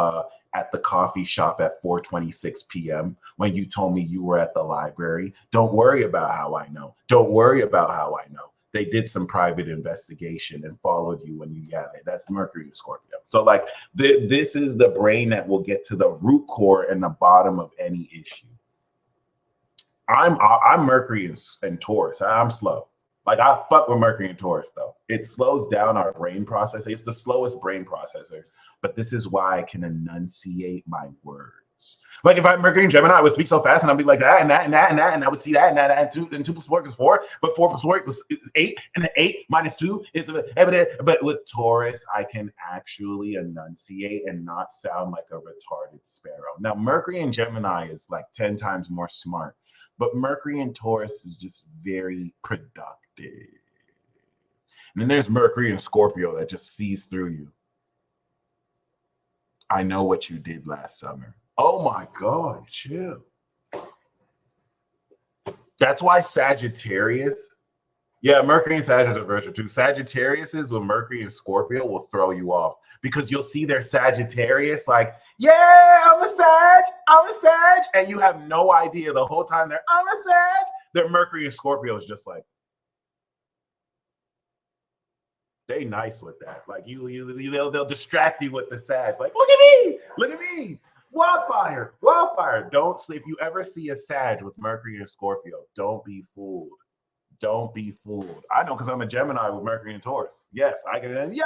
at the coffee shop at 4:26 p.m. when you told me you were at the library? Don't worry about how I know. Don't worry about how I know. They did some private investigation and followed you when you got it. That's Mercury in Scorpio. So like this is the brain that will get to the root core and the bottom of any issue. I'm Mercury and Taurus. I'm slow. Like I fuck with Mercury and Taurus though. It slows down our brain processor. It's the slowest brain processor. But this is why I can enunciate my words. Like if I'm Mercury and Gemini, I would speak so fast and I'd be like that and that and that and that, and I would see that and that and 2 plus 4 is 4, but 4 plus 4 equals 8, and the 8 minus 2 is but with Taurus, I can actually enunciate and not sound like a retarded sparrow. Now Mercury and Gemini is like 10 times more smart, but Mercury and Taurus is just very productive. And then there's Mercury and Scorpio that just sees through you. I know what you did last summer. Oh my God, chill. That's why Sagittarius, Mercury and Sagittarius are too. Sagittarius is with Mercury and Scorpio will throw you off because you'll see their Sagittarius like, yeah, I'm a Sag, and you have no idea the whole time I'm a Sag. Their Mercury and Scorpio is just like, they nice with that. Like they'll distract you with the Sag. Like, look at me. Wildfire. Don't sleep. If you ever see a Sag with Mercury and Scorpio, don't be fooled. I know because I'm a Gemini with Mercury and Taurus. Yes, I can.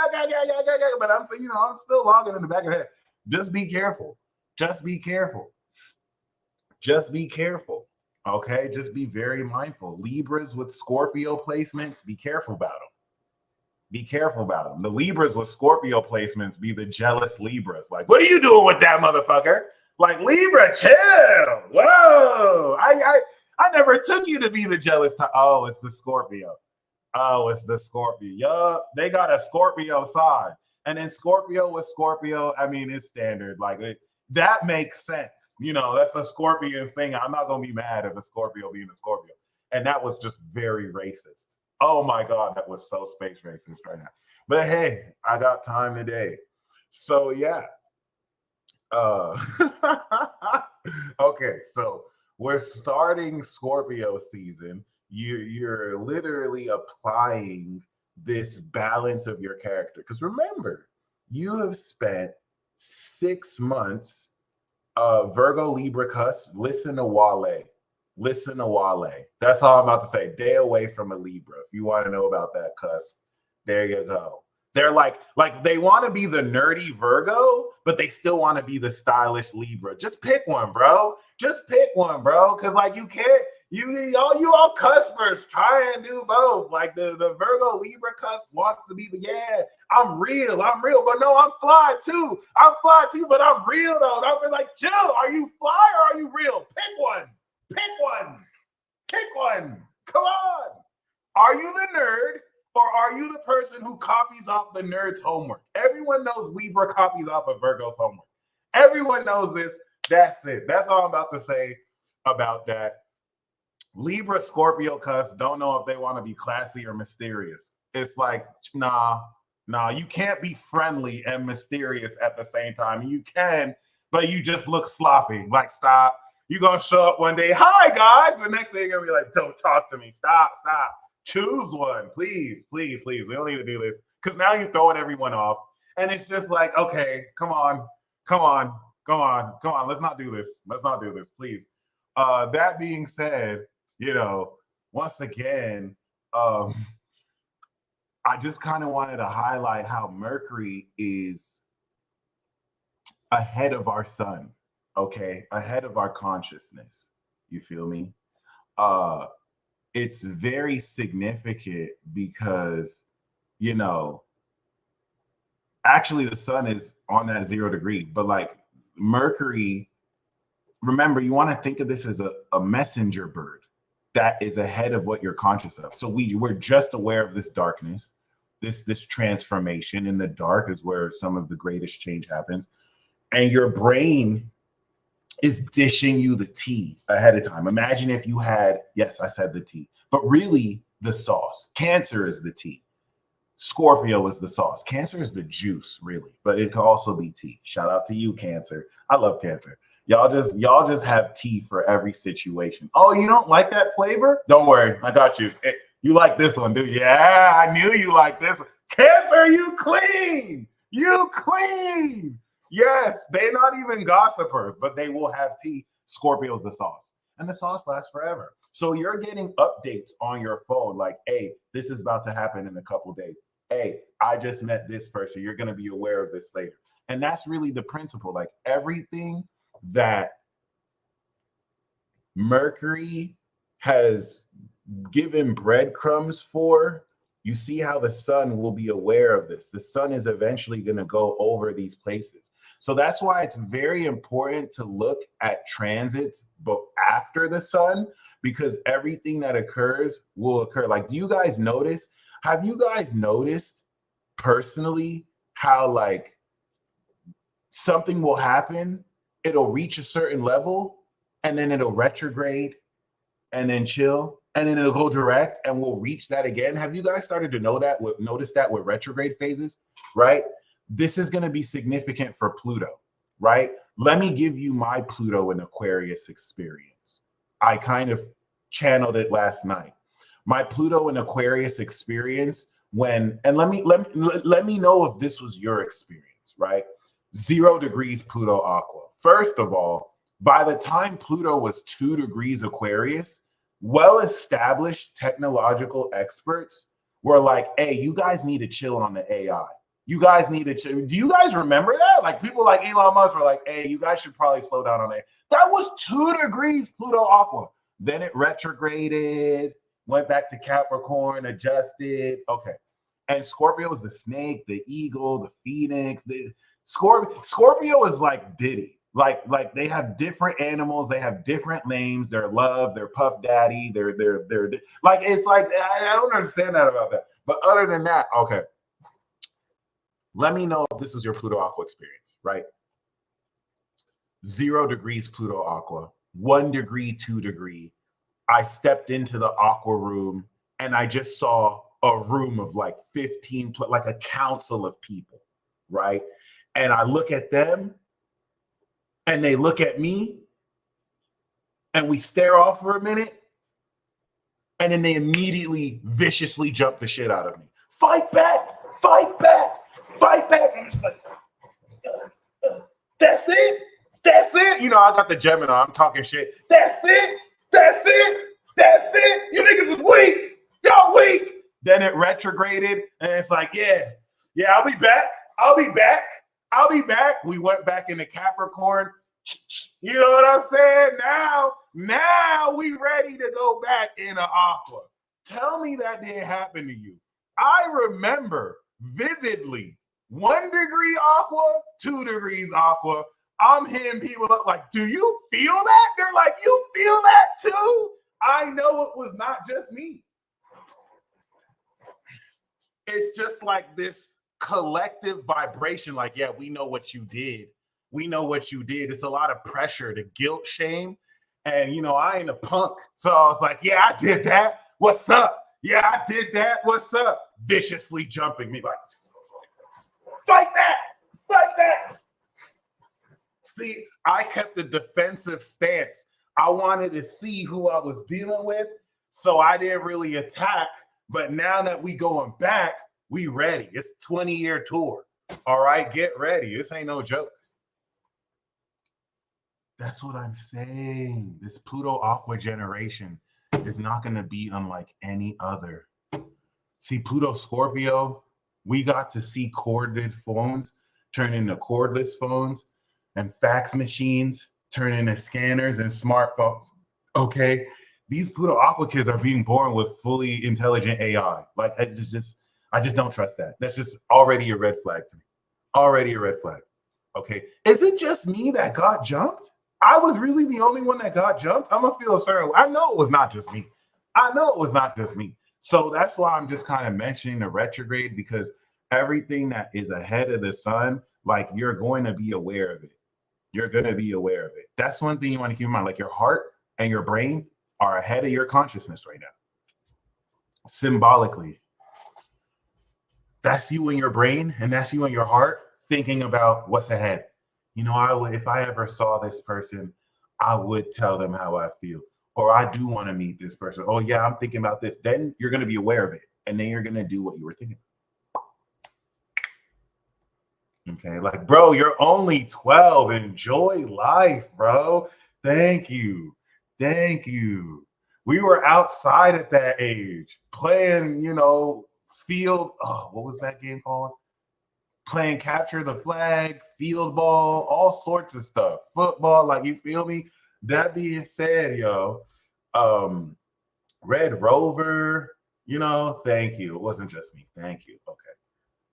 But I'm still logging in the back of the head. Just be careful. Okay, just be very mindful. Libras with Scorpio placements, be careful about them. The Libras with Scorpio placements be the jealous Libras. Like, what are you doing with that motherfucker? Like, Libra, chill. Whoa. I never took you to be the jealous type. Oh, it's the Scorpio. Yup. They got a Scorpio side. And then Scorpio with Scorpio, I mean, it's standard. Like, that makes sense. That's a Scorpion thing. I'm not going to be mad at a Scorpio being a Scorpio. And that was just very racist. Oh my God, that was so space racist right now. But hey, I got time today. So yeah. Okay, so we're starting Scorpio season. You're literally applying this balance of your character. Because remember, you have spent 6 months Virgo Libra cuss. Listen to Wale. That's all I'm about to say. Day away from a Libra. If you want to know about that cuss, there you go. They're like they want to be the nerdy Virgo, but they still want to be the stylish Libra. Just pick one, bro. Because like you can't. You all cuspers try and do both. Like the Virgo Libra cuss wants to be I'm real, but no, I'm fly too, but I'm real though. I'm like, chill. Are you fly or are you real? Pick one. Come on. Are you the nerd or are you the person who copies off the nerd's homework? Everyone knows Libra copies off of Virgo's homework. Everyone knows this. That's it. That's all I'm about to say about that. Libra Scorpio cuss don't know if they want to be classy or mysterious. It's like, nah, you can't be friendly and mysterious at the same time. You can, but you just look sloppy. Like, stop. You're going to show up one day, hi, guys. The next day, you're going to be like, don't talk to me. Stop. Choose one. Please. We don't need to do this. Because now you're throwing everyone off. And it's just like, okay, come on. Let's not do this, please. That being said, once again, I just kind of wanted to highlight how Mercury is ahead of our sun. Okay, ahead of our consciousness. You feel me? It's very significant because, actually the sun is on that 0 degree, but like Mercury, remember, you want to think of this as a messenger bird that is ahead of what you're conscious of. So we're just aware of this darkness, this transformation. In the dark is where some of the greatest change happens. And your brain is dishing you the tea ahead of time. Imagine if you had, yes, I said the tea, but really the sauce. Cancer is the tea. Scorpio is the sauce. Cancer is the juice, really, but it can also be tea. Shout out to you, Cancer. I love Cancer. Y'all just have tea for every situation. Oh, you don't like that flavor? Don't worry, I got you. Hey, you like this one, dude? Yeah, I knew you like this one. Cancer, you clean. You queen. Yes, they're not even gossipers, but they will have tea. Scorpio's the sauce. And the sauce lasts forever. So you're getting updates on your phone like, hey, this is about to happen in a couple days. Hey, I just met this person. You're going to be aware of this later. And that's really the principle. Like everything that Mercury has given breadcrumbs for, you see how the sun will be aware of this. The sun is eventually going to go over these places. So that's why it's very important to look at transits but after the sun, because everything that occurs will occur. Like, do you guys notice? Have you guys noticed personally how like something will happen, it'll reach a certain level, and then it'll retrograde and then chill, and then it'll go direct and we'll reach that again? Have you guys started to notice that with retrograde phases, right? This is going to be significant for Pluto, right? Let me give you my Pluto in Aquarius experience. I kind of channeled it last night. My Pluto in Aquarius experience when, and let me know if this was your experience, right? 0 degrees Pluto Aqua. First of all, by the time Pluto was 2 degrees Aquarius, well-established technological experts were like, hey, you guys need to chill on the AI. You guys need to chill. Do you guys remember that? Like people like Elon Musk were like, hey, you guys should probably slow down on that. That was 2 degrees Pluto Aqua. Then it retrograded, went back to Capricorn, adjusted. Okay. And Scorpio is the snake, the eagle, the phoenix. Scorpio is like Diddy. Like they have different animals, they have different names. They're Love, they're Puff Daddy, they're like, it's like I don't understand that about that. But other than that, okay. Let me know if this was your Pluto Aqua experience, right? 0 degrees Pluto Aqua, 1 degree, 2 degree. I stepped into the Aqua room and I just saw a room of like 15, like a council of people, right? And I look at them and they look at me and we stare off for a minute. And then they immediately viciously jump the shit out of me. Fight back, fight back. Fight back. I'm just like, that's it. That's it. You know, I got the Gemini. I'm talking shit. That's it. That's it. That's it. You niggas is weak. Y'all weak. Then it retrograded. And it's like, yeah, I'll be back. I'll be back. I'll be back. We went back into Capricorn. You know what I'm saying? Now we ready to go back into Aqua. Tell me that didn't happen to you. I remember vividly 1 degree Aqua, 2 degrees Aqua. I'm hitting people up like, do you feel that? They're like, you feel that too? I know it was not just me. It's just like this collective vibration. Like, yeah, we know what you did. We know what you did. It's a lot of pressure to guilt shame. And, you know, I ain't a punk. So I was like, yeah, I did that. What's up? Yeah, I did that. What's up? Viciously jumping me like, fight that! Fight that! See, I kept a defensive stance. I wanted to see who I was dealing with, so I didn't really attack. But now that we going back, we ready. It's a 20-year tour. All right, get ready. This ain't no joke. That's what I'm saying. This Pluto Aqua generation is not going to be unlike any other. See, Pluto Scorpio, we got to see corded phones turn into cordless phones and fax machines turn into scanners and smartphones. Okay? These Pluto Aqua kids are being born with fully intelligent AI. Like, I just don't trust that. That's just already a red flag to me. Already a red flag. Okay? Is it just me that got jumped? I was really the only one that got jumped? I'm going to feel a certain way. I know it was not just me. I know it was not just me. So that's why I'm just kind of mentioning the retrograde, because everything that is ahead of the sun, like, you're going to be aware of it. You're going to be aware of it. That's one thing you want to keep in mind. Like, your heart and your brain are ahead of your consciousness right now. Symbolically. That's you in your brain and that's you in your heart thinking about what's ahead. You know, if I ever saw this person, I would tell them how I feel. Or I do want to meet this person. Oh, yeah, I'm thinking about this. Then you're going to be aware of it. And then you're going to do what you were thinking. Okay, like, bro, you're only 12. Enjoy life, bro. Thank you. Thank you. We were outside at that age playing, field. Oh, what was that game called? Playing capture the flag, field ball, all sorts of stuff. Football, like, you feel me? That being said, um, Red Rover, thank you. It wasn't just me. Thank you. Okay.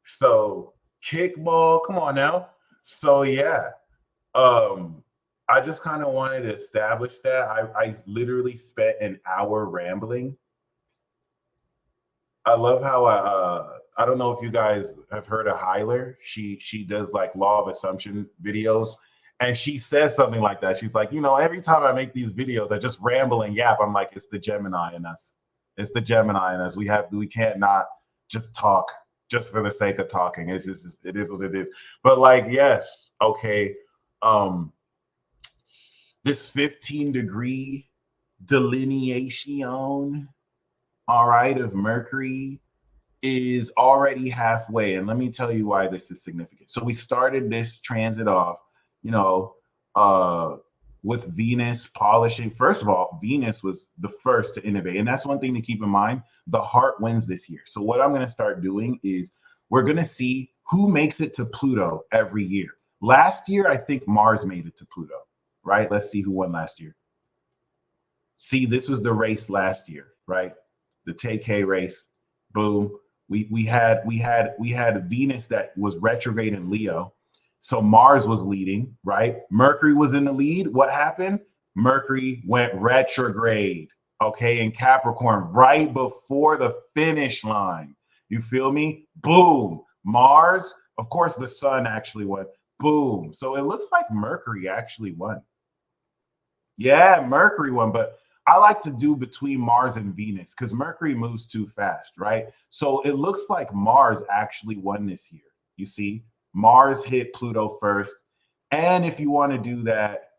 So kickball, come on now. So yeah, I just kind of wanted to establish that. I literally spent an hour rambling. I love how I don't know if you guys have heard of Hyler. She does like law of assumption videos, and she says something like that. She's like, every time I make these videos, I just ramble and yap. I'm like, it's the Gemini in us. It's the Gemini in us. We can't not just talk just for the sake of talking. It's just it is what it is. But like, yes, okay. This 15-degree delineation, all right, of Mercury is already halfway. And let me tell you why this is significant. So we started this transit off, with Venus polishing. First of all, Venus was the first to innovate. And that's one thing to keep in mind. The heart wins this year. So what I'm going to start doing is we're going to see who makes it to Pluto every year. Last year, I think Mars made it to Pluto, right? Let's see who won last year. See, this was the race last year, right? The TK race. Boom. We had Venus that was retrograde in Leo. So Mars was leading, right? Mercury was in the lead. What happened? Mercury went retrograde, okay, in Capricorn right before the finish line. You feel me? Boom. Mars, of course, the sun actually won. Boom. So it looks like Mercury actually won. Yeah, Mercury won, but I like to do between Mars and Venus because Mercury moves too fast, right? So it looks like Mars actually won this year. You see, Mars hit Pluto first. And if you want to do that,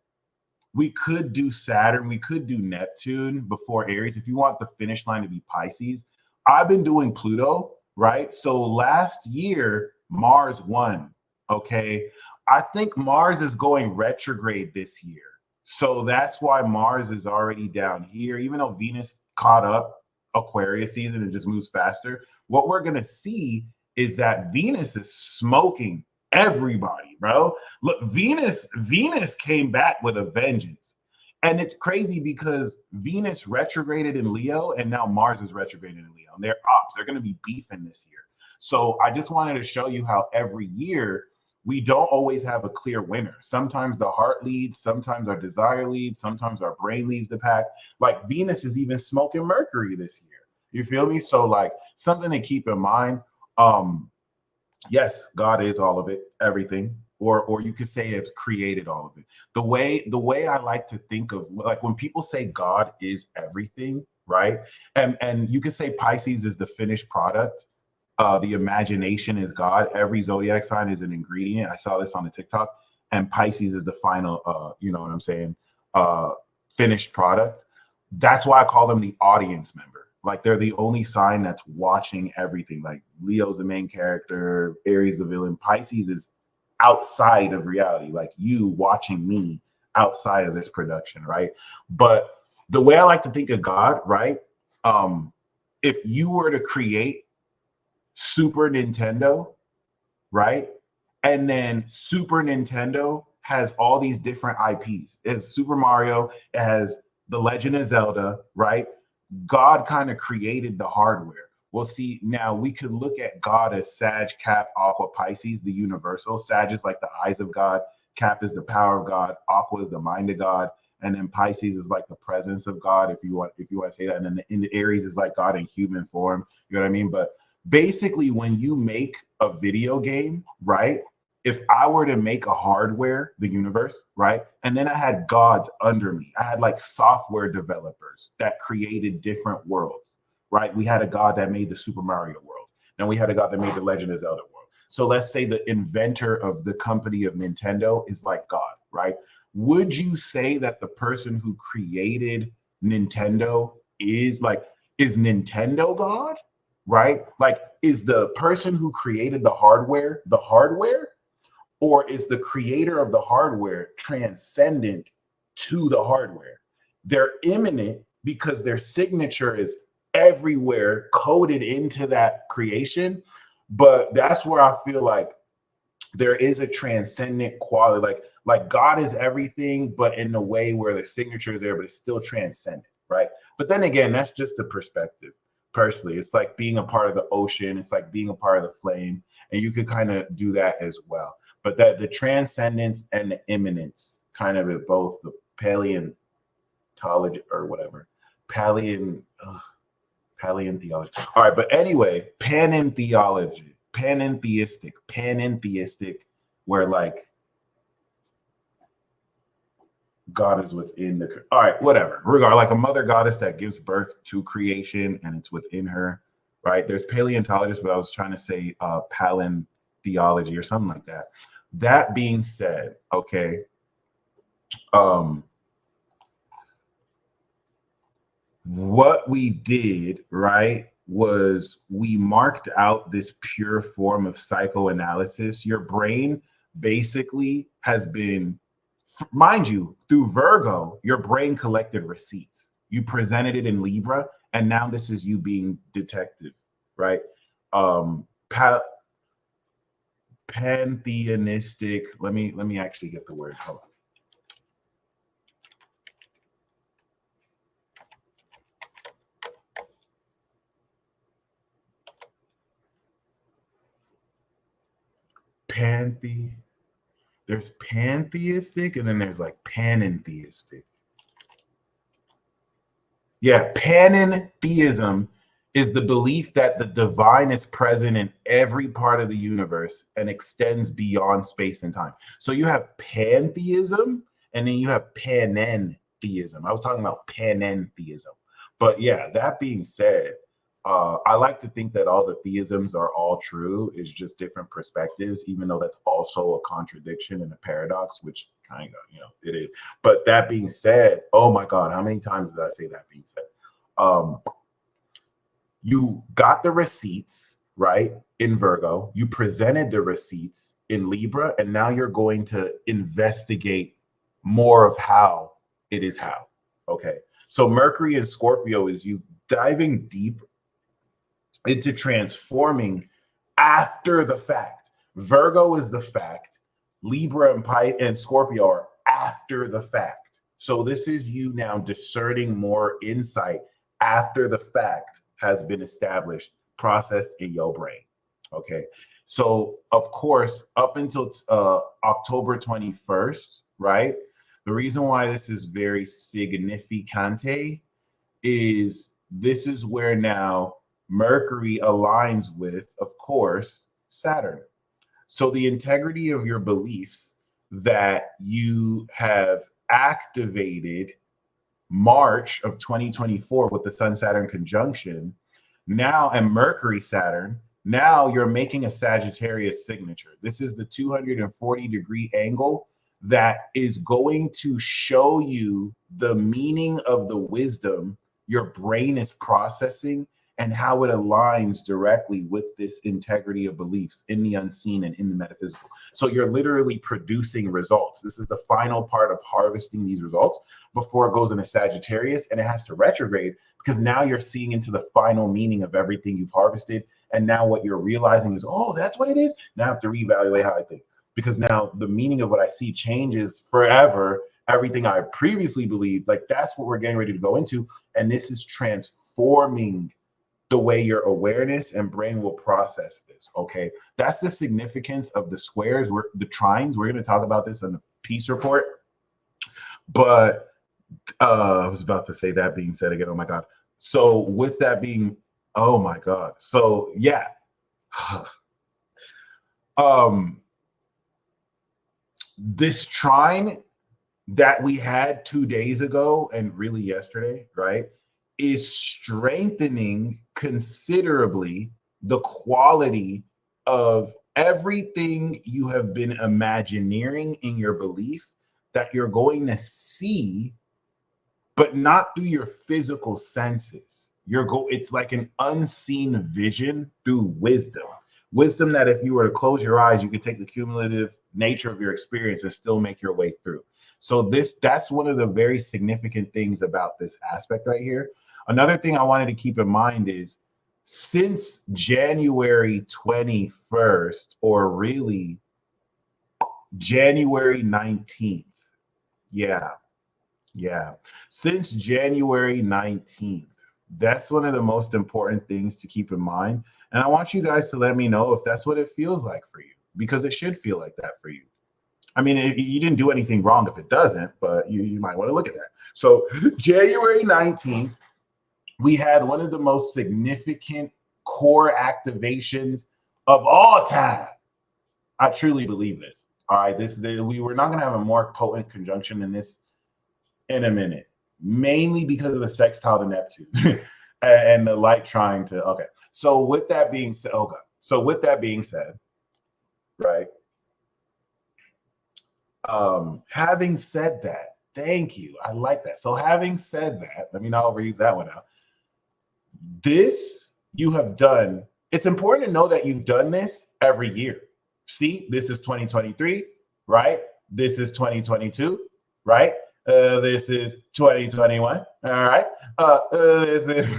we could do Saturn, we could do Neptune before Aries. If you want the finish line to be Pisces, I've been doing Pluto, right? So last year, Mars won, okay? I think Mars is going retrograde this year. So that's why Mars is already down here. Even though Venus caught up Aquarius season and just moves faster, what we're going to see is that Venus is smoking everybody, bro. Look, Venus came back with a vengeance. And it's crazy because Venus retrograded in Leo and now Mars is retrograded in Leo. And they're ops. They're going to be beefing this year. So I just wanted to show you how every year we don't always have a clear winner. Sometimes the heart leads, sometimes our desire leads, sometimes our brain leads the pack. Like Venus is even smoking Mercury this year. You feel me? So like something to keep in mind. Yes, God is all of it, everything. Or you could say it's created all of it. The way I like to think of, like when people say God is everything, right? And you could say Pisces is the finished product. The imagination is God. Every zodiac sign is an ingredient. I saw this on the TikTok. And Pisces is the final, you know what I'm saying, finished product. That's why I call them the audience member. Like they're the only sign that's watching everything. Like Leo's the main character, Aries the villain. Pisces is outside of reality, like you watching me outside of this production, right? But the way I like to think of God, right? If you were to create Super Nintendo, right? And then Super Nintendo has all these different IPs. It has Super Mario, it has The Legend of Zelda, right? God kind of created the hardware. Well, see, now we could look at God as Sag, Cap, Aqua, Pisces, the universal. Sag is like the eyes of God, Cap is the power of God, Aqua is the mind of God, and then Pisces is like the presence of God, if you want to say that. And then in the Aries is like God in human form. You know what I mean? But basically, when you make a video game, right? If I were to make a hardware, the universe, right? And then I had gods under me. I had like software developers that created different worlds, right? We had a god that made the Super Mario world. Then we had a god that made the Legend of Zelda world. So let's say the inventor of the company of Nintendo is like God, right? Would you say that the person who created Nintendo is Nintendo God? Right? Like, is the person who created the hardware, Or is the creator of the hardware transcendent to the hardware? They're immanent because their signature is everywhere coded into that creation. But that's where I feel like there is a transcendent quality, like God is everything, but in a way where the signature is there, but it's still transcendent, right? But then again, that's just a perspective. Personally, it's like being a part of the ocean. It's like being a part of the flame, and you could kind of do that as well. But that the transcendence and the immanence, kind of at both the paleontology or whatever, paleontology. All right, but anyway, panentheology, panentheistic, where like God is within the. All right, whatever. Regard like a mother goddess that gives birth to creation and it's within her, right? There's paleontologists, but I was trying to say theology or something like that. That being said, okay, what we did, right, was we marked out this pure form of psychoanalysis. Your brain basically has been, mind you, through Virgo, your brain collected receipts. You presented it in Libra, and now this is you being detective, right? Pantheistic. Let me actually get the word. Hold on. There's pantheistic, and then there's like panentheistic. Yeah, panentheism is the belief that the divine is present in every part of the universe and extends beyond space and time. So you have pantheism, and then you have panentheism. I was talking about panentheism. But yeah, that being said, I like to think that all the theisms are all true. It's just different perspectives, even though that's also a contradiction and a paradox, which kind of, it is. But that being said, oh my God, how many times did I say that being said? You got the receipts, right, in Virgo. You presented the receipts in Libra, and now you're going to investigate more of how it is how. Okay. So Mercury and Scorpio is you diving deep into transforming after the fact. Virgo is the fact. Libra and Scorpio are after the fact. So this is you now discerning more insight after the fact has been established, processed in your brain. Okay. So of course, up until October 21st, right? The reason why this is very significante is this is where now Mercury aligns with, of course, Saturn. So the integrity of your beliefs that you have activated March of 2024 with the Sun-Saturn conjunction, now, and Mercury-Saturn, now you're making a Sagittarius signature. This is the 240-degree angle that is going to show you the meaning of the wisdom your brain is processing and how it aligns directly with this integrity of beliefs in the unseen and in the metaphysical. So you're literally producing results. This is the final part of harvesting these results before it goes into Sagittarius, and it has to retrograde because now you're seeing into the final meaning of everything you've harvested. And now what you're realizing is, oh, that's what it is. Now I have to reevaluate how I think, because now the meaning of what I see changes forever. Everything I previously believed, like that's what we're getting ready to go into. And this is transforming the way your awareness and brain will process this. Okay. That's the significance of the squares, the trines. We're going to talk about this in the peace report. But I was about to say, that being said again, oh my God. So with that being, oh my God. So yeah. This trine that we had 2 days ago and really yesterday, right, is strengthening considerably the quality of everything you have been imagineering in your belief that you're going to see, but not through your physical senses. It's like an unseen vision through wisdom, Wisdom that if you were to close your eyes, you could take the cumulative nature of your experience and still make your way through. So that's one of the very significant things about this aspect right here. Another thing I wanted to keep in mind is since January 21st, or really January 19th, since January 19th, that's one of the most important things to keep in mind. And I want you guys to let me know if that's what it feels like for you, because it should feel like that for you. I mean, you didn't do anything wrong if it doesn't, but you might want to look at that. So January 19th, we had one of the most significant core activations of all time. I truly believe this. All right, we were not going to have a more potent conjunction than this in a minute, mainly because of the sextile to Neptune and the light trying to. Okay, so with that being said, right. Having said that, thank you. I like that. So having said that, let me not overuse that one out. This you have done. It's important to know that you've done this every year. See, this is 2023, right? This is 2022, right? This is 2021. All right. This is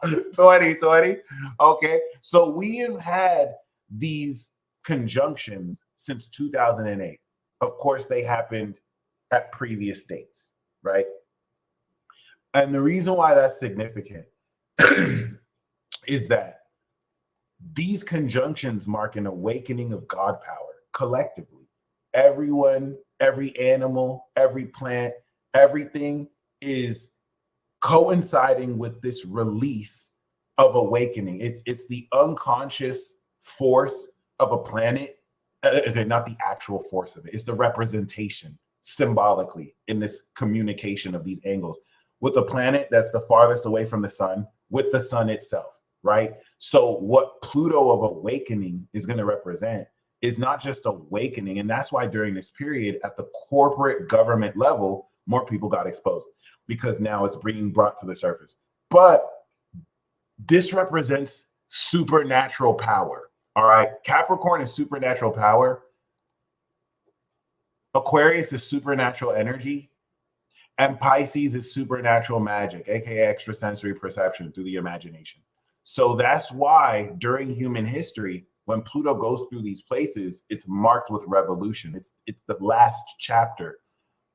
2020. Okay. So we have had these conjunctions since 2008. Of course, they happened at previous dates, right? And the reason why that's significant is that these conjunctions mark an awakening of God power collectively. Everyone, every animal, every plant, everything is coinciding with this release of awakening. It's the unconscious force of a planet, not the actual force of it. It's the representation symbolically in this communication of these angles with a planet that's the farthest away from the sun, with the sun itself, right? So what Pluto of awakening is going to represent is not just awakening. And that's why during this period at the corporate government level, more people got exposed because now it's being brought to the surface. But this represents supernatural power. All right. Capricorn is supernatural power. Aquarius is supernatural energy. And Pisces is supernatural magic, aka extrasensory perception through the imagination. So that's why during human history, when Pluto goes through these places, it's marked with revolution. It's the last chapter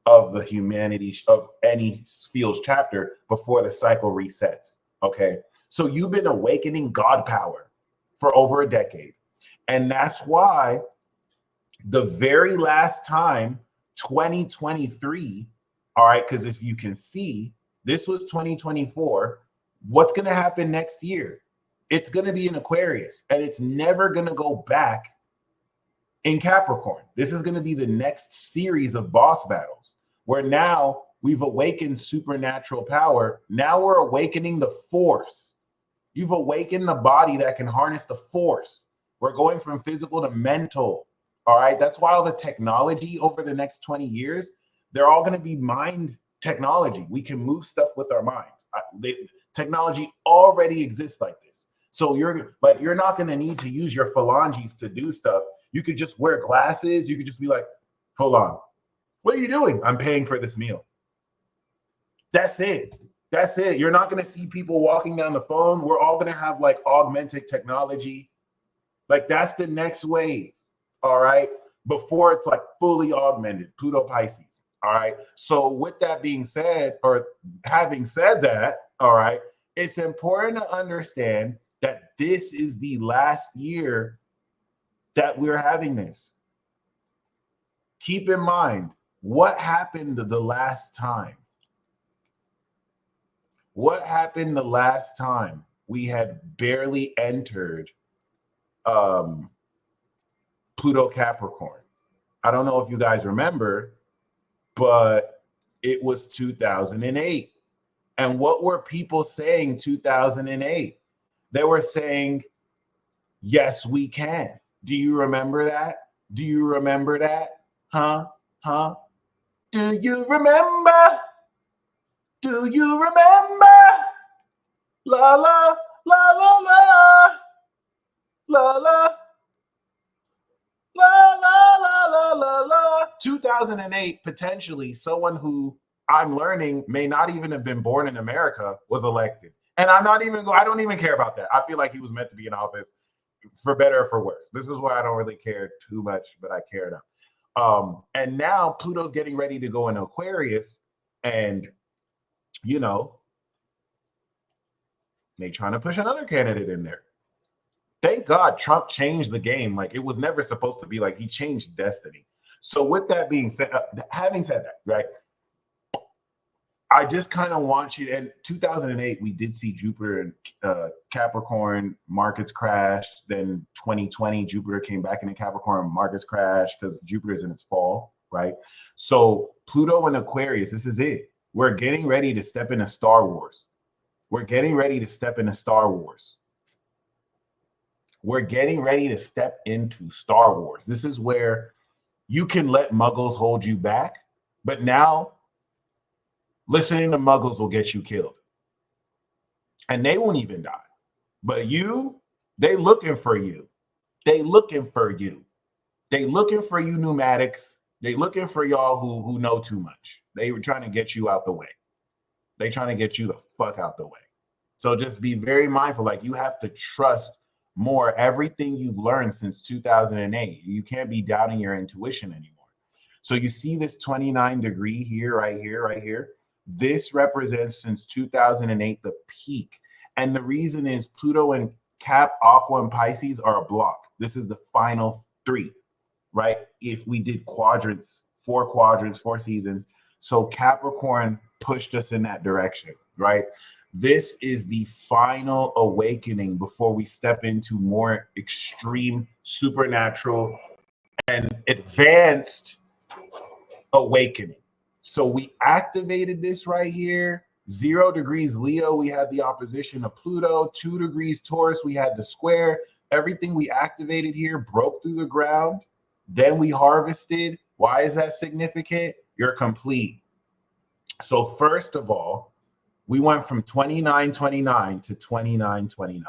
of the humanity of any field's chapter before the cycle resets. Okay. So you've been awakening God power for over a decade. And that's why the very last time, 2023, all right, because if you can see, this was 2024. What's going to happen next year? It's going to be in Aquarius, and it's never going to go back in Capricorn. This is going to be the next series of boss battles, where now we've awakened supernatural power. Now we're awakening the force. You've awakened the body that can harness the force. We're going from physical to mental. All right. That's why all the technology over the next 20 years, they're all going to be mind technology. We can move stuff with our mind. Technology already exists like this. So you're not going to need to use your phalanges to do stuff. You could just wear glasses. You could just be like, hold on. What are you doing? I'm paying for this meal. That's it. That's it. You're not going to see people walking down the phone. We're all going to have like augmented technology. Like that's the next wave. All right. Before it's like fully augmented, Pluto Pisces. All right. So with that being said, or having said that, all right, it's important to understand that this is the last year that we're having this. Keep in mind, what happened the last time? What happened the last time we had barely entered Pluto Capricorn? I don't know if you guys remember, but it was 2008. And what were people saying 2008? They were saying, yes, we can. Do you remember that? Do you remember that? Huh? Do you remember? Do you remember? La la La la la. La la. La la la la la la. 2008, potentially someone who I'm learning may not even have been born in America was elected. And I don't even care about that. I feel like he was meant to be in office for better or for worse. This is why I don't really care too much, but I care enough. And now Pluto's getting ready to go in Aquarius, and you know, they trying to push another candidate in there. Thank God Trump changed the game. Like, it was never supposed to be like he changed destiny. So with that being said, having said that, right, I just kind of want you, in 2008, we did see Jupiter and Capricorn, markets crashed. Then 2020, Jupiter came back into Capricorn, markets crashed because Jupiter's in its fall, right? So Pluto and Aquarius, this is it. We're getting ready to step into Star Wars. We're getting ready to step into Star Wars. We're getting ready to step into Star Wars. This is where you can let muggles hold you back, but now listening to muggles will get you killed. And they won't even die. But you, they looking for you. They looking for you. They looking for you pneumatics. They looking for y'all who know too much. They were trying to get you out the way. They trying to get you the fuck out the way. So just be very mindful. Like, you have to trust more everything you've learned since 2008. You can't be doubting your intuition anymore. So you see this 29 degree here, right here, right here. This represents since 2008 the peak. And the reason is Pluto and Cap, Aqua, and Pisces are a block. This is the final three, right? If we did quadrants, four seasons. So Capricorn pushed us in that direction, right? This is the final awakening before we step into more extreme, supernatural, and advanced awakening. So we activated this right here. 0 degrees Leo, we had the opposition of Pluto. 2 degrees Taurus, we had the square. Everything we activated here broke through the ground. Then we harvested. Why is that significant? You're complete. So first of all, we went from 2929 to 2929.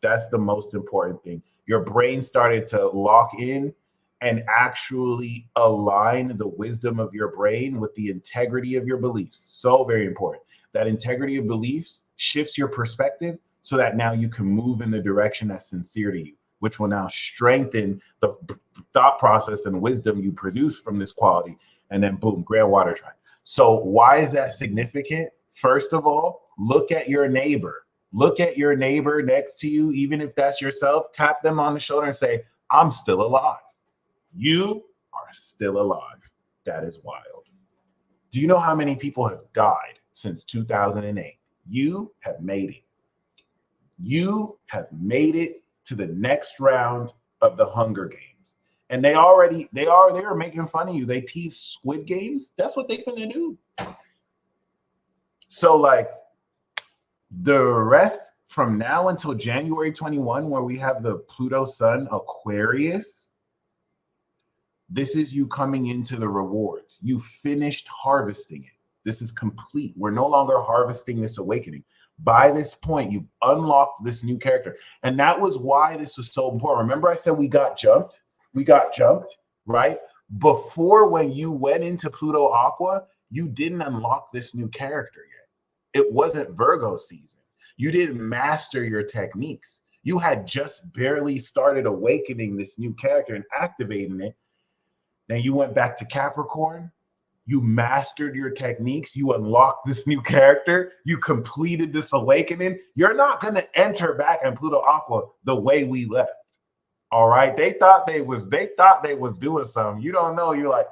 That's the most important thing. Your brain started to lock in and actually align the wisdom of your brain with the integrity of your beliefs. So very important. That integrity of beliefs shifts your perspective so that now you can move in the direction that's sincere to you, which will now strengthen the thought process and wisdom you produce from this quality. And then boom, grand water trine. So why is that significant? First of all, look at your neighbor. Look at your neighbor next to you, even if that's yourself. Tap them on the shoulder and say, I'm still alive. You are still alive. That is wild. Do you know how many people have died since 2008? You have made it. You have made it to the next round of the Hunger Games. And they are making fun of you. They tease Squid Games. That's what they finna do. So like the rest from now until January 21, where we have the Pluto Sun Aquarius, this is you coming into the rewards. You finished harvesting it. This is complete. We're no longer harvesting this awakening. By this point, you've unlocked this new character. And that was why this was so important. Remember I said we got jumped? We got jumped, right? Before, when you went into Pluto Aqua, you didn't unlock this new character yet. It wasn't Virgo season. You didn't master your techniques. You had just barely started awakening this new character and activating it. Then you went back to Capricorn. You mastered your techniques. You unlocked this new character. You completed this awakening. You're not going to enter back in Pluto Aqua the way we left. All right. They thought they was doing something. You don't know. You're like,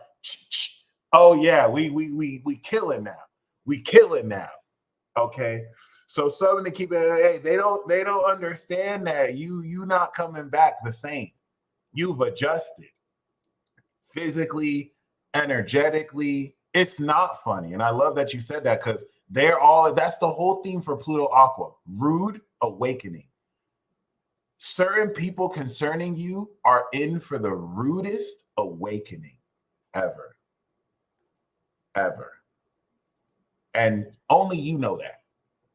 oh yeah, we killing now. We killing now. Okay. So something to keep it. Hey, they don't understand that you not coming back the same. You've adjusted physically, energetically. It's not funny. And I love that you said that, because that's the whole theme for Pluto Aqua. Rude awakening. Certain people concerning you are in for the rudest awakening ever. Ever. And only you know that.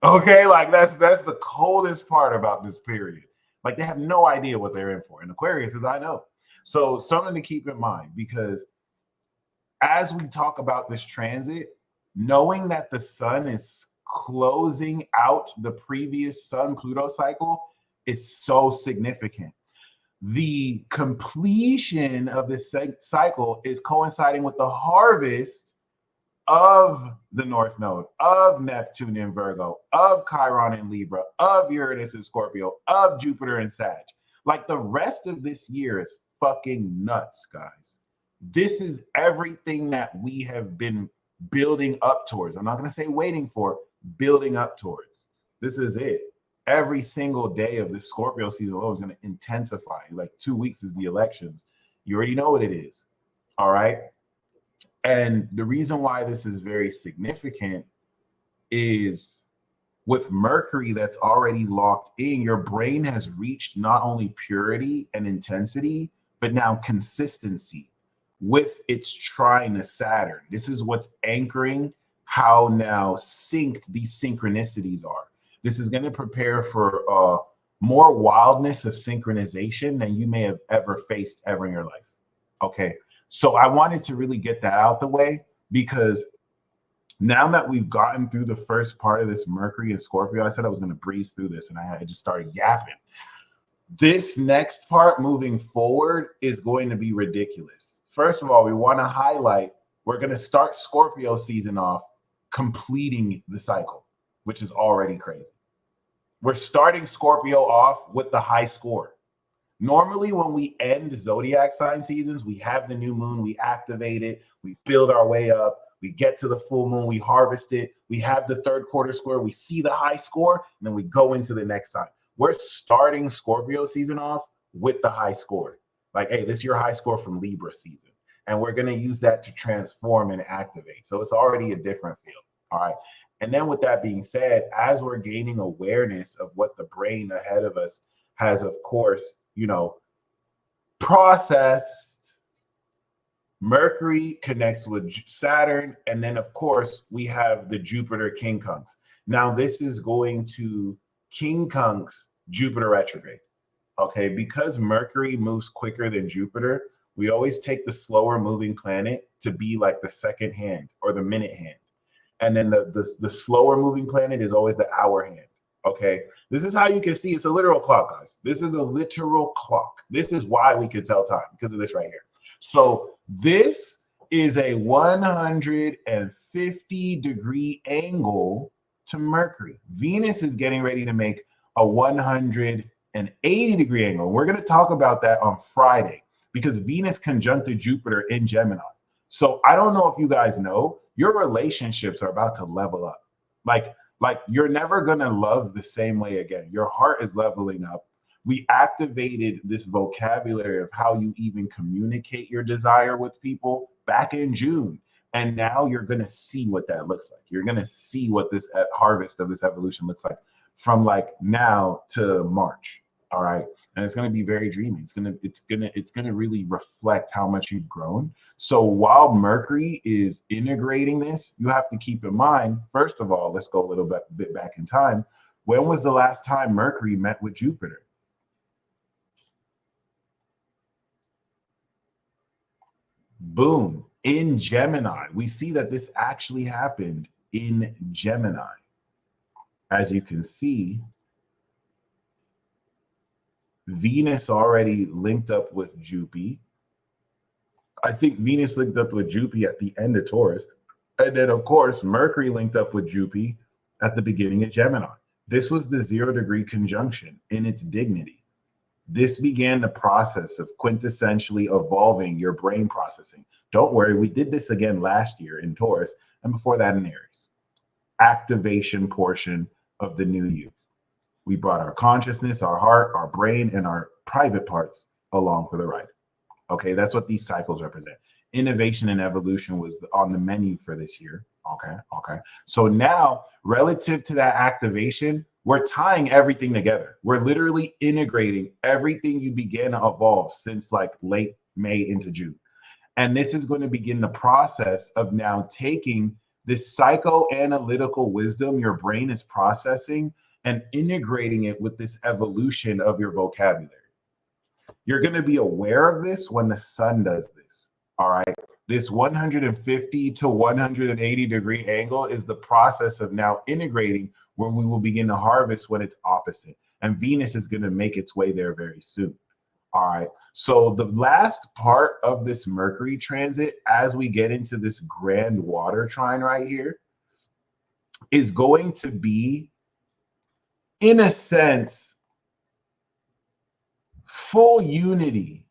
Okay, like that's the coldest part about this period. Like they have no idea what they're in for. And Aquarius is I know. So something to keep in mind because as we talk about this transit, knowing that the sun is closing out the previous sun Pluto cycle is so significant. The completion of this cycle is coinciding with the harvest of the North Node, of Neptune in Virgo, of Chiron in Libra, of Uranus in Scorpio, of Jupiter in Sag. Like the rest of this year is fucking nuts, guys. This is everything that we have been building up towards. I'm not going to say waiting for, building up towards. This is it. Every single day of this Scorpio season is going to intensify. Like 2 weeks is the elections. You already know what it is. All right. And the reason why this is very significant is with Mercury that's already locked in, your brain has reached not only purity and intensity, but now consistency with its trine to Saturn. This is what's anchoring how now synced these synchronicities are. This is going to prepare for more wildness of synchronization than you may have ever faced ever in your life. Okay. So I wanted to really get that out the way because now that we've gotten through the first part of this Mercury and Scorpio, I said I was going to breeze through this and I just started yapping. This next part moving forward is going to be ridiculous. First of all, we want to highlight, we're going to start Scorpio season off completing the cycle, which is already crazy. We're starting Scorpio off with the high score. Normally, when we end zodiac sign seasons, we have the new moon, we activate it, we build our way up, we get to the full moon, we harvest it, we have the third quarter score, we see the high score, and then we go into the next sign. We're starting Scorpio season off with the high score. Like, hey, this is your high score from Libra season. And we're going to use that to transform and activate. So it's already a different feel. All right. And then with that being said, as we're gaining awareness of what the brain ahead of us has, of course, processed, Mercury connects with Saturn. And then, of course, we have the Jupiter quincunx. Now, this is going to quincunx Jupiter retrograde. Okay, because Mercury moves quicker than Jupiter, we always take the slower moving planet to be like the second hand or the minute hand. And then the slower moving planet is always the hour hand. Okay, this is how you can see it's a literal clock, guys. This is a literal clock. This is why we could tell time because of this right here. So this is a 150-degree angle to Mercury. Venus is getting ready to make a 180-degree angle. We're going to talk about that on Friday because Venus conjuncted Jupiter in Gemini. So I don't know if you guys know, your relationships are about to level up. Like you're never going to love the same way again. Your heart is leveling up. We activated this vocabulary of how you even communicate your desire with people back in June. And now you're going to see what that looks like. You're going to see what this harvest of this evolution looks like from like now to March. All right. And it's going to be very dreamy. It's going to really reflect how much you've grown. So while Mercury is integrating this, you have to keep in mind, first of all, let's go a little bit back in time. When was the last time Mercury met with Jupiter? Boom. In Gemini. We see that this actually happened in Gemini. As you can see, Venus already linked up with Jupiter. I think Venus linked up with Jupiter at the end of Taurus. And then, of course, Mercury linked up with Jupiter at the beginning of Gemini. This was the 0-degree conjunction in its dignity. This began the process of quintessentially evolving your brain processing. Don't worry, we did this again last year in Taurus and before that in Aries. Activation portion of the new you. We brought our consciousness, our heart, our brain, and our private parts along for the ride. Okay, that's what these cycles represent. Innovation and evolution was on the menu for this year. Okay. So now, relative to that activation, we're tying everything together. We're literally integrating everything you began to evolve since like late May into June. And this is going to begin the process of now taking this psychoanalytical wisdom your brain is processing and integrating it with this evolution of your vocabulary. You're going to be aware of this when the sun does this. All right. This 150 to 180 degree angle is the process of now integrating where we will begin to harvest when it's opposite. And Venus is going to make its way there very soon. All right. So the last part of this Mercury transit, as we get into this grand water trine right here, is going to be, in a sense, full unity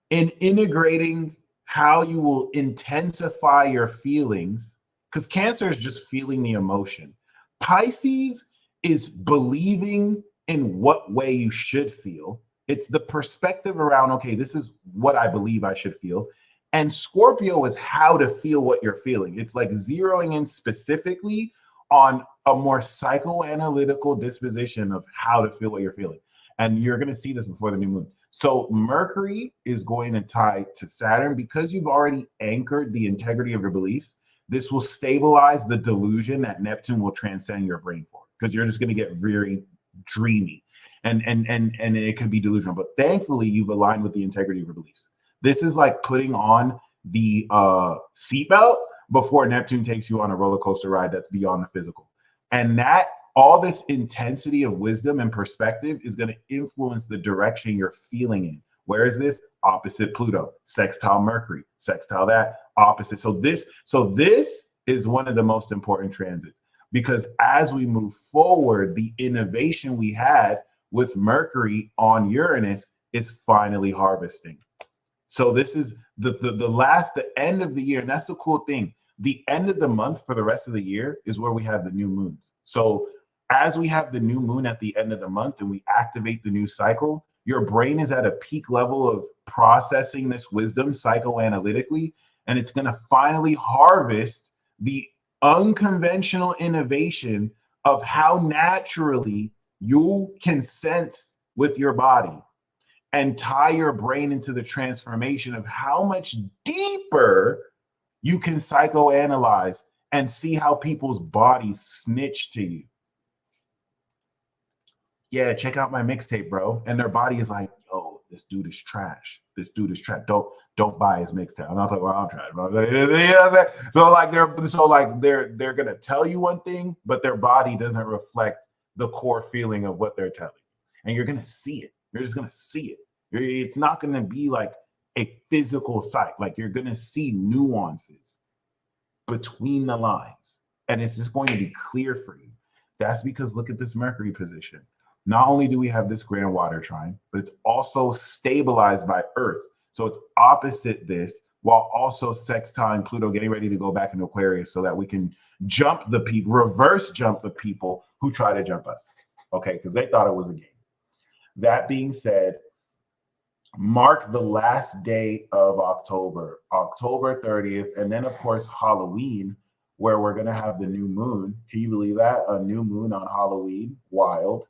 in integrating how you will intensify your feelings, because Cancer is just feeling the emotion. Pisces is believing in what way you should feel. It's the perspective around, okay, this is what I believe I should feel. And Scorpio is how to feel what you're feeling. It's like zeroing in specifically on a more psychoanalytical disposition of how to feel what you're feeling. And you're going to see this before the new moon. So Mercury is going to tie to Saturn because you've already anchored the integrity of your beliefs. This will stabilize the delusion that Neptune will transcend your brain for, because you're just going to get very dreamy and it could be delusional. But thankfully, you've aligned with the integrity of your beliefs. This is like putting on the seatbelt before Neptune takes you on a roller coaster ride that's beyond the physical. And that all this intensity of wisdom and perspective is going to influence the direction you're feeling in. Where is this? Opposite Pluto, sextile Mercury, sextile that, opposite. So this is one of the most important transits, because as we move forward, the innovation we had with Mercury on Uranus is finally harvesting. So this is the end of the year. And that's the cool thing. The end of the month for the rest of the year is where we have the new moons. So as we have the new moon at the end of the month and we activate the new cycle, your brain is at a peak level of processing this wisdom psychoanalytically, and it's going to finally harvest the unconventional innovation of how naturally you can sense with your body and tie your brain into the transformation of how much deeper you can psychoanalyze and see how people's bodies snitch to you. Yeah, check out my mixtape, bro. And their body is like, yo, this dude is trash. This dude is trash. Don't buy his mixtape. And I was like, well, I'm trash, bro. They're gonna tell you one thing, but their body doesn't reflect the core feeling of what they're telling you. And you're gonna see it. You're just gonna see it. It's not gonna be like a physical sight. Like, you're gonna see nuances between the lines, and it's just going to be clear for you. That's because look at this Mercury position. Not only do we have this grand water trine, but it's also stabilized by Earth. So it's opposite this, while also sextiling Pluto, getting ready to go back into Aquarius so that we can jump the people, reverse jump the people who try to jump us. Okay, because they thought it was a game. That being said, mark the last day of October, October 30th, and then of course Halloween, where we're going to have the new moon. Can you believe that? A new moon on Halloween. Wild.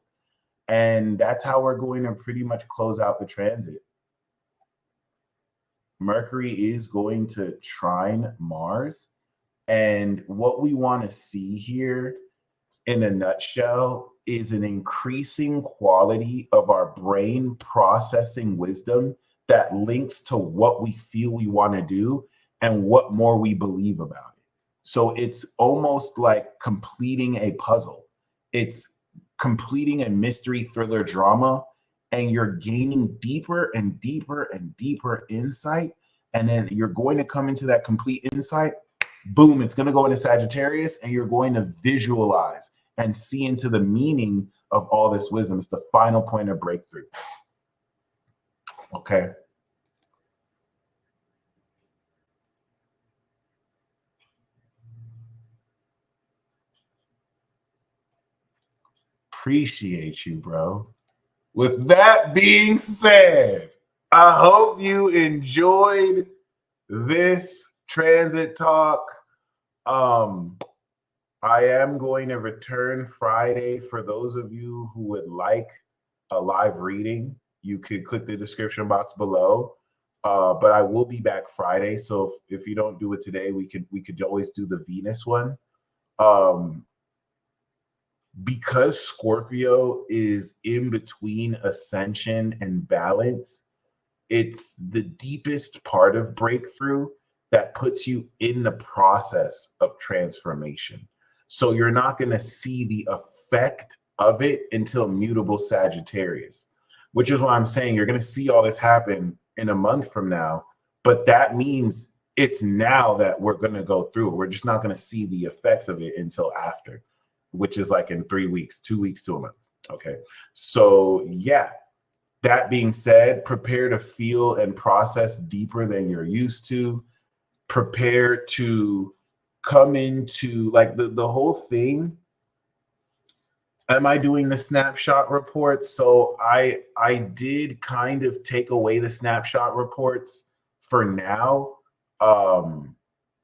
And that's how we're going to pretty much close out the transit. Mercury is going to trine Mars. And what we want to see here in a nutshell is an increasing quality of our brain processing wisdom that links to what we feel we want to do and what more we believe about it. So it's almost like completing a puzzle. It's completing a mystery thriller drama, and you're gaining deeper and deeper and deeper insight. And then you're going to come into that complete insight. Boom, it's going to go into Sagittarius, and you're going to visualize and see into the meaning of all this wisdom. It's the final point of breakthrough. Okay. Appreciate you, bro. With that being said, I hope you enjoyed this transit talk. I am going to return Friday. For those of you who would like a live reading, you could click the description box below. But I will be back Friday. So if you don't do it today, we could always do the Venus one. Because Scorpio is in between ascension and balance, it's the deepest part of breakthrough that puts you in the process of transformation. So you're not going to see the effect of it until mutable Sagittarius, which is why I'm saying you're going to see all this happen in a month from now. But that means it's now that we're going to go through it. We're just not going to see the effects of it until after, which is like in 3 weeks, 2 weeks to a month. Okay. So yeah, that being said, prepare to feel and process deeper than you're used to. Prepare to come into like the whole thing. Am I doing the snapshot reports? So I did kind of take away the snapshot reports for now. I'm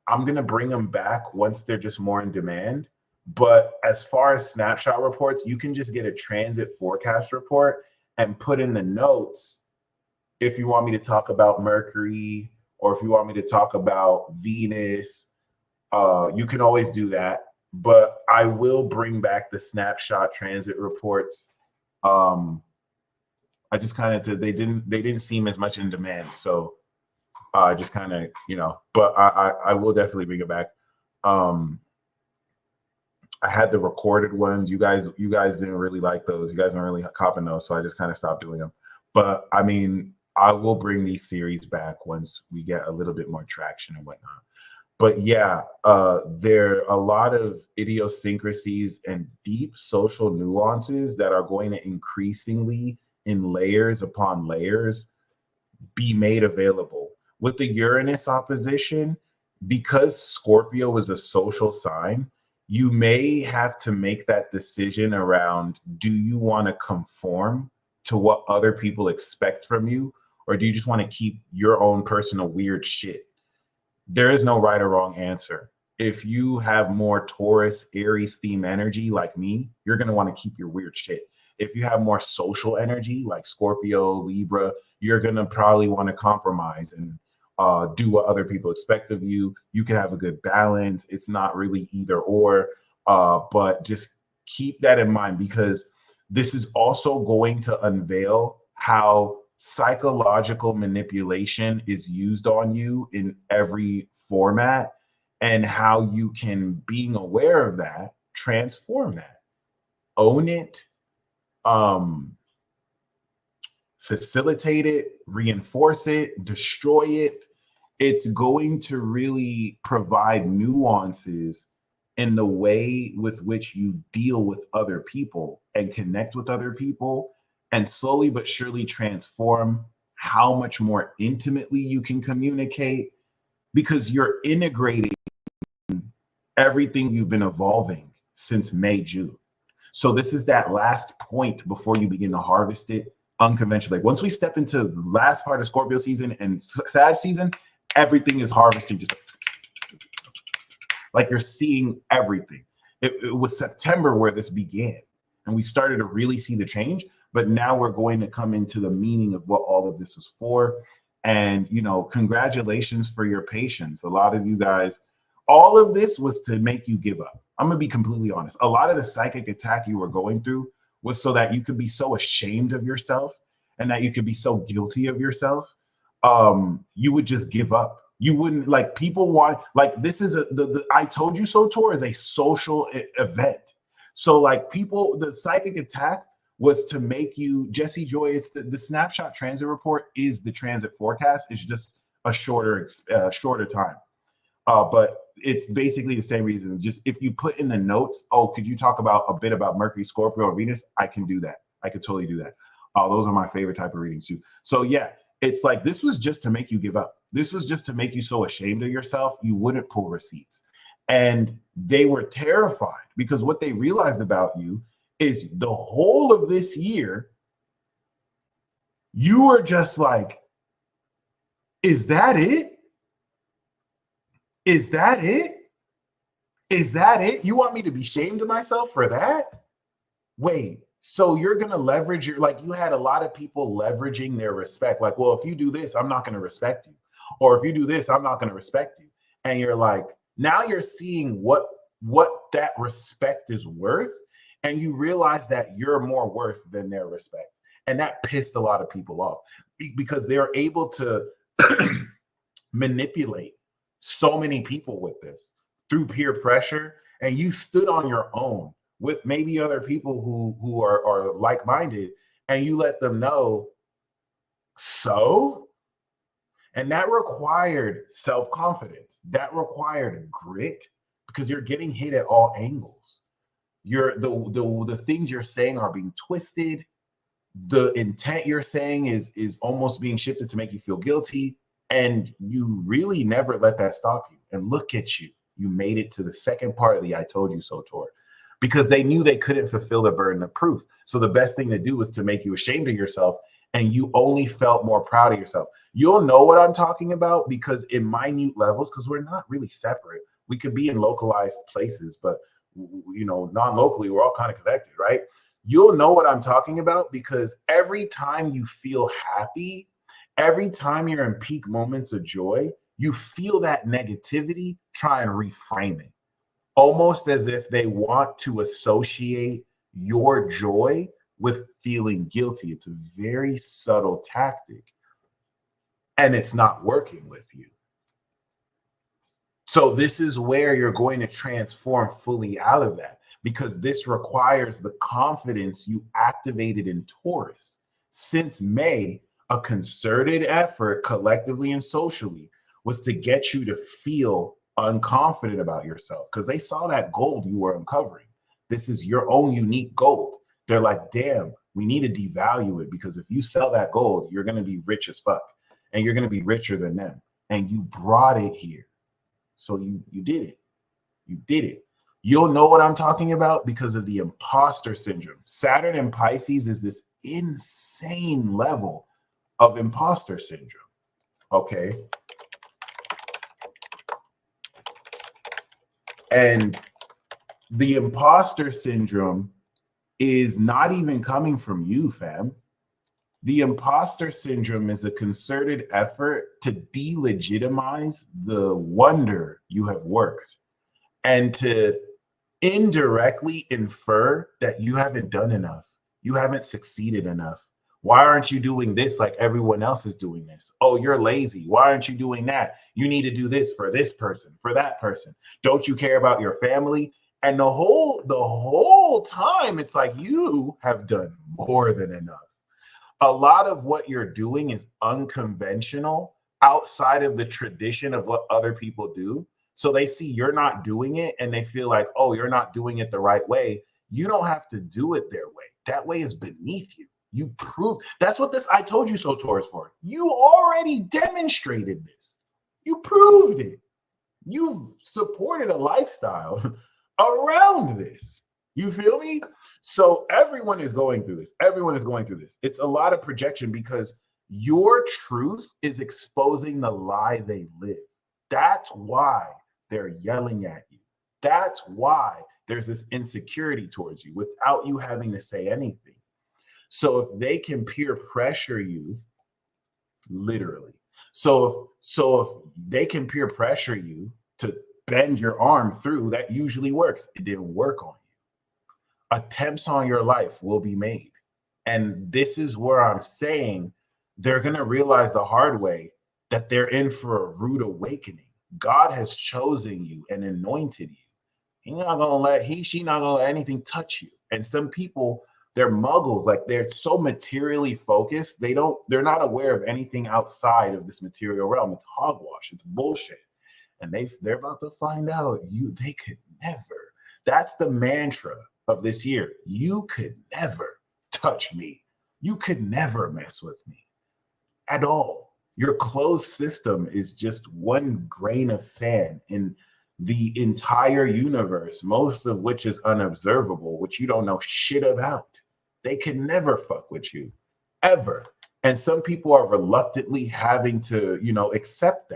gonna bring them back once they're just more in demand. But as far as snapshot reports, you can just get a transit forecast report and put in the notes if you want me to talk about Mercury or if you want me to talk about Venus. You can always do that. But I will bring back the snapshot transit reports. I just kind of they didn't seem as much in demand, so just kind of But I will definitely bring it back. I had the recorded ones. You guys didn't really like those. You guys weren't really copping those, so I just kind of stopped doing them. But I mean, I will bring these series back once we get a little bit more traction and whatnot. But yeah, there are a lot of idiosyncrasies and deep social nuances that are going to increasingly, in layers upon layers, be made available. With the Uranus opposition, because Scorpio is a social sign, you may have to make that decision around, do you want to conform to what other people expect from you? Or do you just want to keep your own personal weird shit? There is no right or wrong answer. If you have more Taurus, Aries theme energy like me, you're going to want to keep your weird shit. If you have more social energy like Scorpio, Libra, you're going to probably want to compromise and do what other people expect of you. You can have a good balance. It's not really either or, but just keep that in mind, because this is also going to unveil how psychological manipulation is used on you in every format, and how you can, being aware of that, transform that, own it, facilitate it, reinforce it, destroy it. It's going to really provide nuances in the way with which you deal with other people and connect with other people, and slowly but surely transform how much more intimately you can communicate, because you're integrating everything you've been evolving since May, June. So this is that last point before you begin to harvest it unconventionally. Like once we step into the last part of Scorpio season and Sag season, everything is harvesting, just like you're seeing everything. It was September where this began, and we started to really see the change. But now we're going to come into the meaning of what all of this was for. And, congratulations for your patience. A lot of you guys, all of this was to make you give up. I'm going to be completely honest. A lot of the psychic attack you were going through was so that you could be so ashamed of yourself and that you could be so guilty of yourself. You would just give up. You wouldn't, like, people want, like, this is the I told you so tour is a social event. So like people, the psychic attack was to make you, Jesse Joy, it's the snapshot transit report is the transit forecast. It's just a shorter time. But it's basically the same reason. Just if you put in the notes, oh, could you talk about a bit about Mercury, Scorpio, or Venus? I can do that. I could totally do that. Those are my favorite type of readings too. So yeah, it's like, this was just to make you give up. This was just to make you so ashamed of yourself, you wouldn't pull receipts. And they were terrified because what they realized about you is the whole of this year, you were just like, is that it? Is that it? Is that it? You want me to be ashamed of myself for that? Wait, So you're going to leverage like you had a lot of people leveraging their respect. Like, well, if you do this, I'm not going to respect you. Or if you do this, I'm not going to respect you. And you're like, now you're seeing what that respect is worth. And you realize that you're more worth than their respect. And that pissed a lot of people off because they're able to manipulate so many people with this through peer pressure. And you stood on your own with maybe other people who are like-minded, and you let them know. So, and that required self-confidence. That required grit because you're getting hit at all angles. The things you're saying are being twisted. The intent you're saying is almost being shifted to make you feel guilty. And you really never let that stop you. And look at you. You made it to the second part of the I told you so tour because they knew they couldn't fulfill the burden of proof. So the best thing to do was to make you ashamed of yourself, and you only felt more proud of yourself. You'll know what I'm talking about because in minute levels, because we're not really separate. We could be in localized places, but non-locally, we're all kind of connected, right? You'll know what I'm talking about because every time you feel happy, every time you're in peak moments of joy, you feel that negativity, try and reframe it. Almost as if they want to associate your joy with feeling guilty. It's a very subtle tactic. And it's not working with you. So this is where you're going to transform fully out of that, because this requires the confidence you activated in Taurus. Since May, a concerted effort collectively and socially was to get you to feel unconfident about yourself because they saw that gold you were uncovering. This is your own unique gold. They're like, damn, we need to devalue it because if you sell that gold, you're going to be rich as fuck and you're going to be richer than them. And you brought it here. So you did it. You did it. You'll know what I'm talking about because of the imposter syndrome. Saturn in Pisces is this insane level of imposter syndrome. Okay. And the imposter syndrome is not even coming from you, fam. The imposter syndrome is a concerted effort to delegitimize the wonder you have worked and to indirectly infer that you haven't done enough. You haven't succeeded enough. Why aren't you doing this like everyone else is doing this? Oh, you're lazy. Why aren't you doing that? You need to do this for this person, for that person. Don't you care about your family? And the whole time, it's like you have done more than enough. A lot of what you're doing is unconventional, outside of the tradition of what other people do. So they see you're not doing it and they feel like, oh, you're not doing it the right way. You don't have to do it their way. That way is beneath you. You prove that's what this I told you so tour is for. You already demonstrated this. You proved it. You've supported a lifestyle around this. You feel me? So everyone is going through this. Everyone is going through this. It's a lot of projection because your truth is exposing the lie they live. That's why they're yelling at you. That's why there's this insecurity towards you without you having to say anything. So if they can peer pressure you, literally. So if they can peer pressure you to bend your arm through, that usually works. It didn't work on you. Attempts on your life will be made. And this is where I'm saying they're going to realize the hard way that they're in for a rude awakening. God has chosen you and anointed you. She's not gonna let anything touch you. And some people, they're muggles, like they're so materially focused, they're not aware of anything outside of this material realm. It's hogwash, it's bullshit. And they're about to find out they could never. That's the mantra of this year. You could never touch me. You could never mess with me at all. Your closed system is just one grain of sand in the entire universe, most of which is unobservable, which you don't know shit about. They can never fuck with you, ever. And some people are reluctantly having to, accept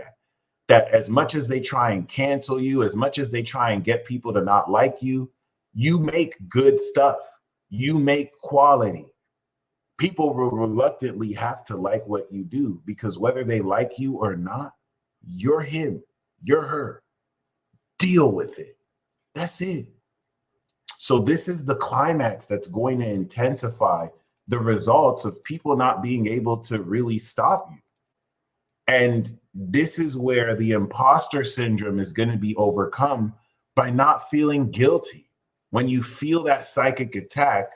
that as much as they try and cancel you, as much as they try and get people to not like you, you make good stuff. You make quality. People will reluctantly have to like what you do, because whether they like you or not, you're him, you're her. Deal with it. That's it. So this is the climax that's going to intensify the results of people not being able to really stop you. And this is where the imposter syndrome is going to be overcome by not feeling guilty. When you feel that psychic attack,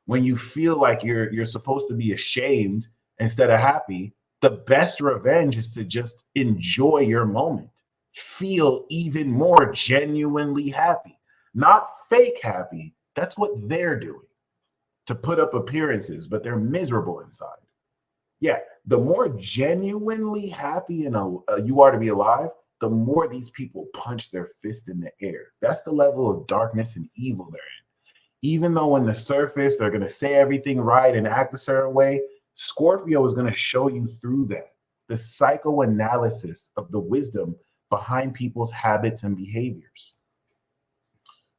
when you feel like you're supposed to be ashamed instead of happy, the best revenge is to just enjoy your moment. Feel even more genuinely happy, not fake happy. That's what they're doing to put up appearances, but they're miserable inside. Yeah, the more genuinely happy and you are to be alive, the more these people punch their fist in the air. That's the level of darkness and evil they're in. Even though on the surface they're going to say everything right and act a certain way, Scorpio is going to show you through that. The psychoanalysis of the wisdom behind people's habits and behaviors.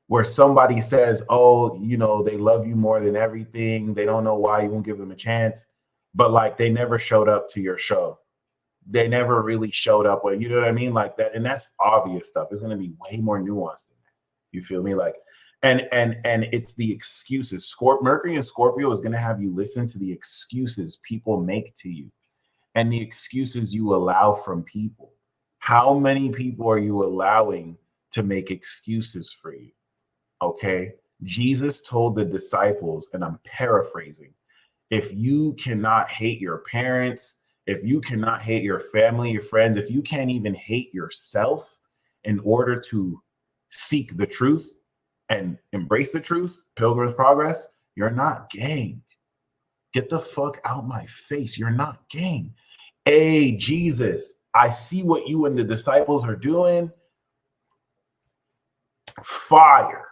Where somebody says, oh, you know, they love you more than everything. They don't know why you won't give them a chance. But like, they never showed up to your show. They never really showed up. Well, you know what I mean? Like that. And that's obvious stuff. It's going to be way more nuanced than that. You feel me? Like, and it's the excuses. Mercury and Scorpio is going to have you listen to the excuses people make to you and the excuses you allow from people. How many people are you allowing to make excuses for you? Okay. Jesus told the disciples, and I'm paraphrasing, if you cannot hate your parents, if you cannot hate your family, your friends, if you can't even hate yourself in order to seek the truth and embrace the truth, Pilgrim's Progress, you're not gang. Get the fuck out my face. You're not gang. Hey, Jesus, I see what you and the disciples are doing. Fire.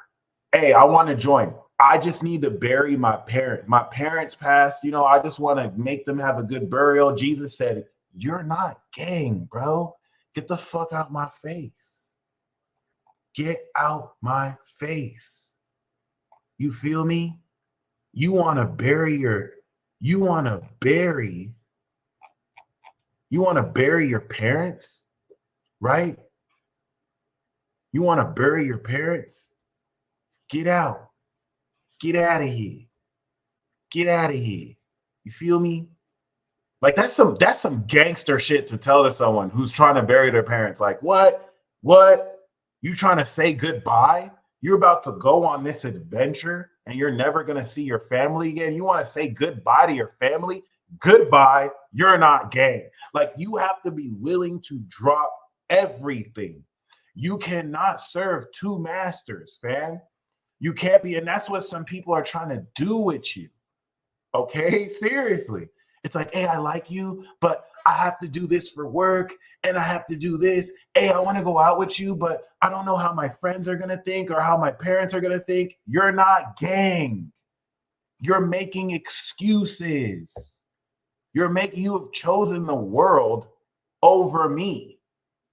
Hey, I want to join. I just need to bury my parents. My parents passed, you know, I just want to make them have a good burial. Jesus said, you're not gang, bro. Get the fuck out my face. Get out my face. You feel me? You want to bury your parents, right? You want to bury your parents? Get out. Get out of here. Get out of here. You feel me? Like that's some gangster shit to tell to someone who's trying to bury their parents. Like, what? You trying to say goodbye? You're about to go on this adventure and you're never going to see your family again. You want to say goodbye to your family? Goodbye. You're not gang. Like, you have to be willing to drop everything. You cannot serve two masters, fam. You can't be, and that's what some people are trying to do with you. Okay, seriously. It's like, hey, I like you, but I have to do this for work and I have to do this. Hey, I want to go out with you, but I don't know how my friends are going to think or how my parents are going to think. You're not gang. You're making excuses. You have chosen the world over me.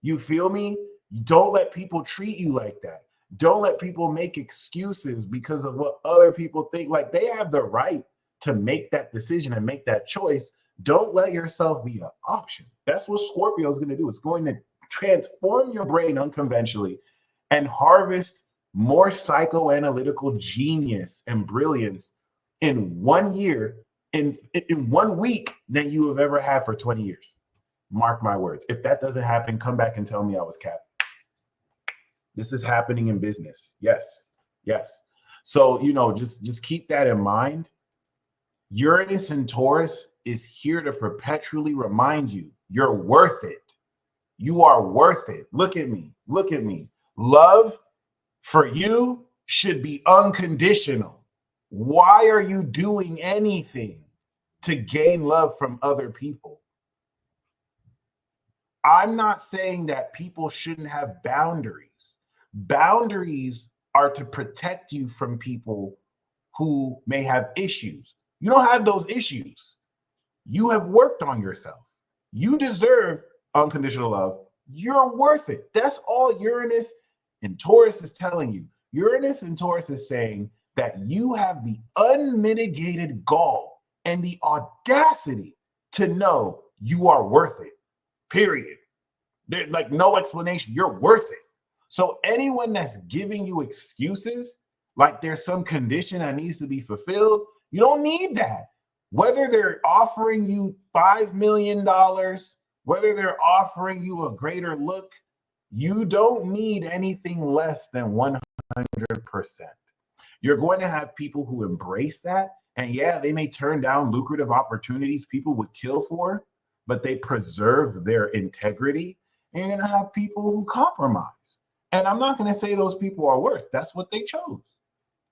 You feel me? Don't let people treat you like that. Don't let people make excuses because of what other people think. Like, they have the right to make that decision and make that choice. Don't let yourself be an option. That's what Scorpio is going to do. It's going to transform your brain unconventionally and harvest more psychoanalytical genius and brilliance in 1 year, in 1 week, than you have ever had for 20 years. Mark my words. If that doesn't happen, come back and tell me I was capping. This is happening in business. Yes. So, just keep that in mind. Uranus and Taurus is here to perpetually remind you you're worth it. You are worth it. Look at me. Love for you should be unconditional. Why are you doing anything to gain love from other people? I'm not saying that people shouldn't have boundaries. Boundaries are to protect you from people who may have issues. You don't have those issues. You have worked on yourself. You deserve unconditional love. You're worth it. That's all Uranus and Taurus is telling you. Uranus and Taurus is saying that you have the unmitigated gall and the audacity to know you are worth it, period. There's like no explanation. You're worth it. So anyone that's giving you excuses, like there's some condition that needs to be fulfilled, you don't need that. Whether they're offering you $5 million, whether they're offering you a greater look, you don't need anything less than 100%. You're going to have people who embrace that. And yeah, they may turn down lucrative opportunities people would kill for, but they preserve their integrity. And you're going to have people who compromise. And I'm not going to say those people are worse. That's what they chose.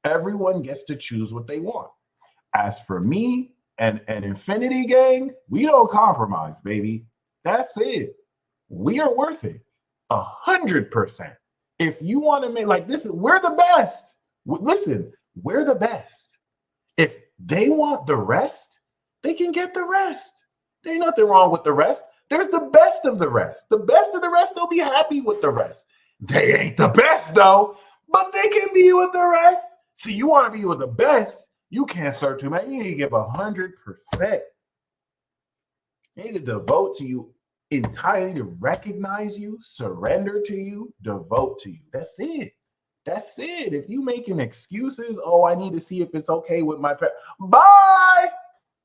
Everyone gets to choose what they want. As for me and Infinity Gang, we don't compromise, baby. That's it. We are worth it. 100%. If you want to make like this, we're the best. Listen, we're the best. If they want the rest, they can get the rest. There's nothing wrong with the rest. There's the best of the rest. The best of the rest, they'll be happy with the rest. They ain't the best though, but they can be with the rest. See, you want to be with the best, you can't serve too much. You need to give 100%. They need to devote to you entirely, to recognize you, surrender to you, devote to you. That's it. That's it. If you making excuses, oh, I need to see if it's okay with my pet. Bye.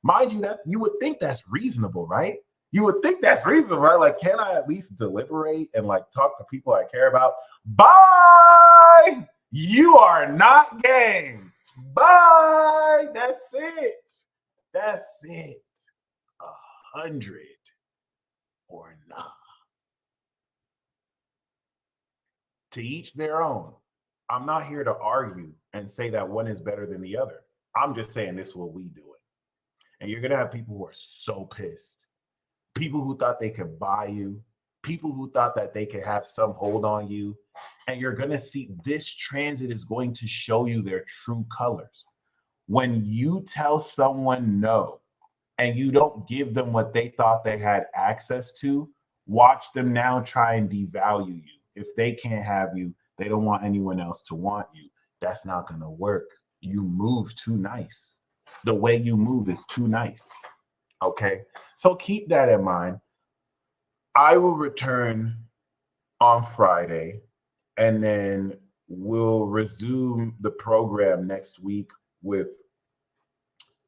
Mind you, that you would think that's reasonable, right? You would think that's reasonable, right? Like, can I at least deliberate and like talk to people I care about? Bye. You are not game. Bye. That's it. That's it. 100 or not. To each their own. I'm not here to argue and say that one is better than the other. I'm just saying this is what we doing. And you're going to have people who are so pissed. People who thought they could buy you. People who thought that they could have some hold on you. And you're going to see this transit is going to show you their true colors. When you tell someone no, and you don't give them what they thought they had access to, watch them now try and devalue you. If they can't have you, they don't want anyone else to want you. That's not going to work. You move too nice. The way you move is too nice. Okay? So keep that in mind. I will return on Friday, and then we'll resume the program next week with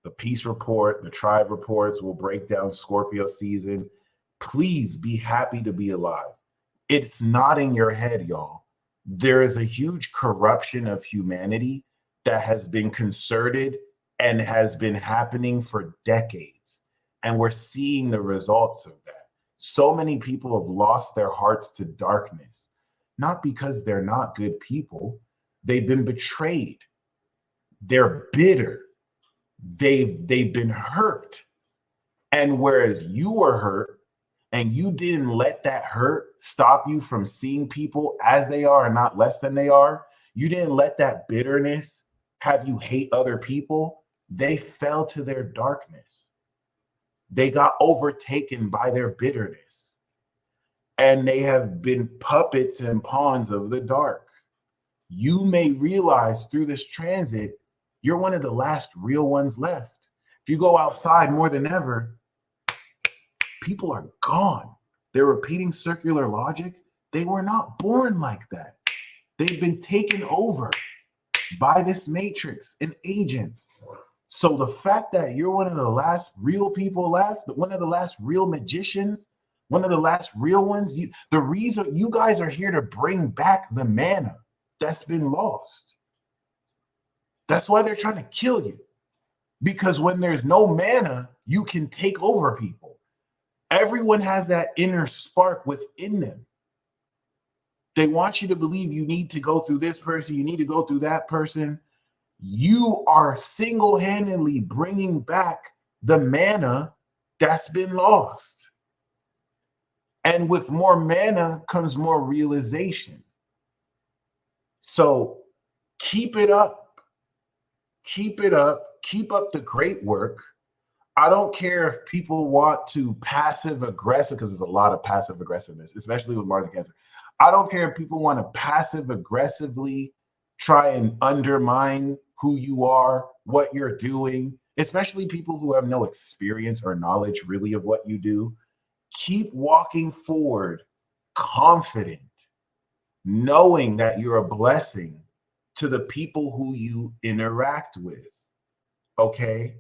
the Peace Report, the Tribe Reports. We'll break down Scorpio season. Please be happy to be alive. It's not in your head, y'all. There is a huge corruption of humanity that has been concerted and has been happening for decades. And we're seeing the results of that. So many people have lost their hearts to darkness, not because they're not good people. They've been betrayed. They're bitter. They've been hurt. And whereas you were hurt and you didn't let that hurt stop you from seeing people as they are and not less than they are, you didn't let that bitterness have you hate other people, they fell to their darkness. They got overtaken by their bitterness. And they have been puppets and pawns of the dark. You may realize through this transit, you're one of the last real ones left. If you go outside more than ever, people are gone. They're repeating circular logic. They were not born like that. They've been taken over by this matrix and agents. So the fact that you're one of the last real people left, one of the last real magicians, one of the last real ones, the reason you guys are here to bring back the mana that's been lost. That's why they're trying to kill you. Because when there's no mana, you can take over people. Everyone has that inner spark within them. They want you to believe you need to go through this person, you need to go through that person. You are single-handedly bringing back the mana that's been lost. And with more mana comes more realization. So keep it up. Keep it up. Keep up the great work. I don't care if people want to passive aggressive, because there's a lot of passive aggressiveness, especially with Mars and Cancer. I don't care if people want to passive aggressively try and undermine who you are, what you're doing, especially people who have no experience or knowledge really of what you do. Keep walking forward, confident, knowing that you're a blessing to the people who you interact with. Okay?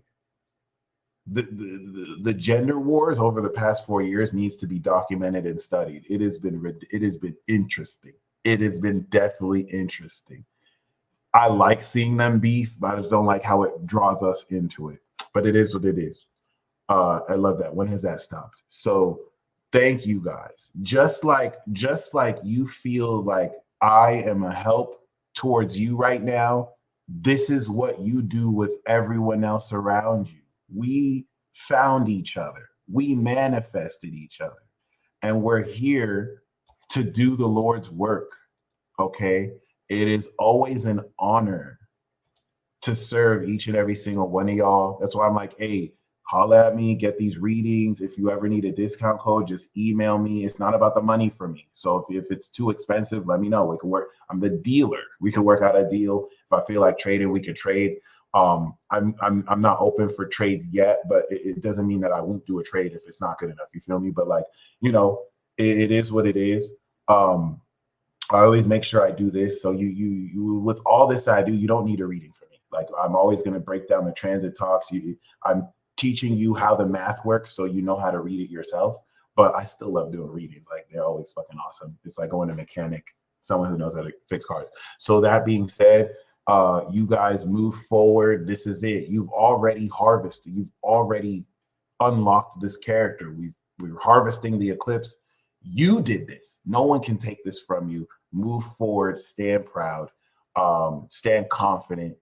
The gender wars over the past 4 years needs to be documented and studied. It has been interesting. It has been definitely interesting. I like seeing them beef, but I just don't like how it draws us into it. But it is what it is. I love that. When has that stopped? So thank you guys. Just like you feel like I am a help towards you right now, this is what you do with everyone else around you. We found each other. We manifested each other. And we're here to do the Lord's work. Okay? It is always an honor to serve each and every single one of y'all. That's why I'm like, hey, holla at me, get these readings. If you ever need a discount code, just email me. It's not about the money for me. So if it's too expensive, let me know. We can work. I'm the dealer. We can work out a deal. If I feel like trading, we could trade. I'm not open for trades yet, but it doesn't mean that I won't do a trade if it's not good enough. You feel me? But like, it is what it is. I always make sure I do this. So you with all this that I do, you don't need a reading for me. Like, I'm always going to break down the transit talks. I'm teaching you how the math works so you know how to read it yourself. But I still love doing readings. Like, they're always fucking awesome. It's like going to a mechanic, someone who knows how to fix cars. So that being said, you guys move forward. This is it. You've already harvested. You've already unlocked this character. We're harvesting the eclipse. You did this. No one can take this from you. Move forward, stand proud, stand confident,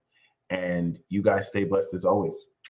and you guys stay blessed as always.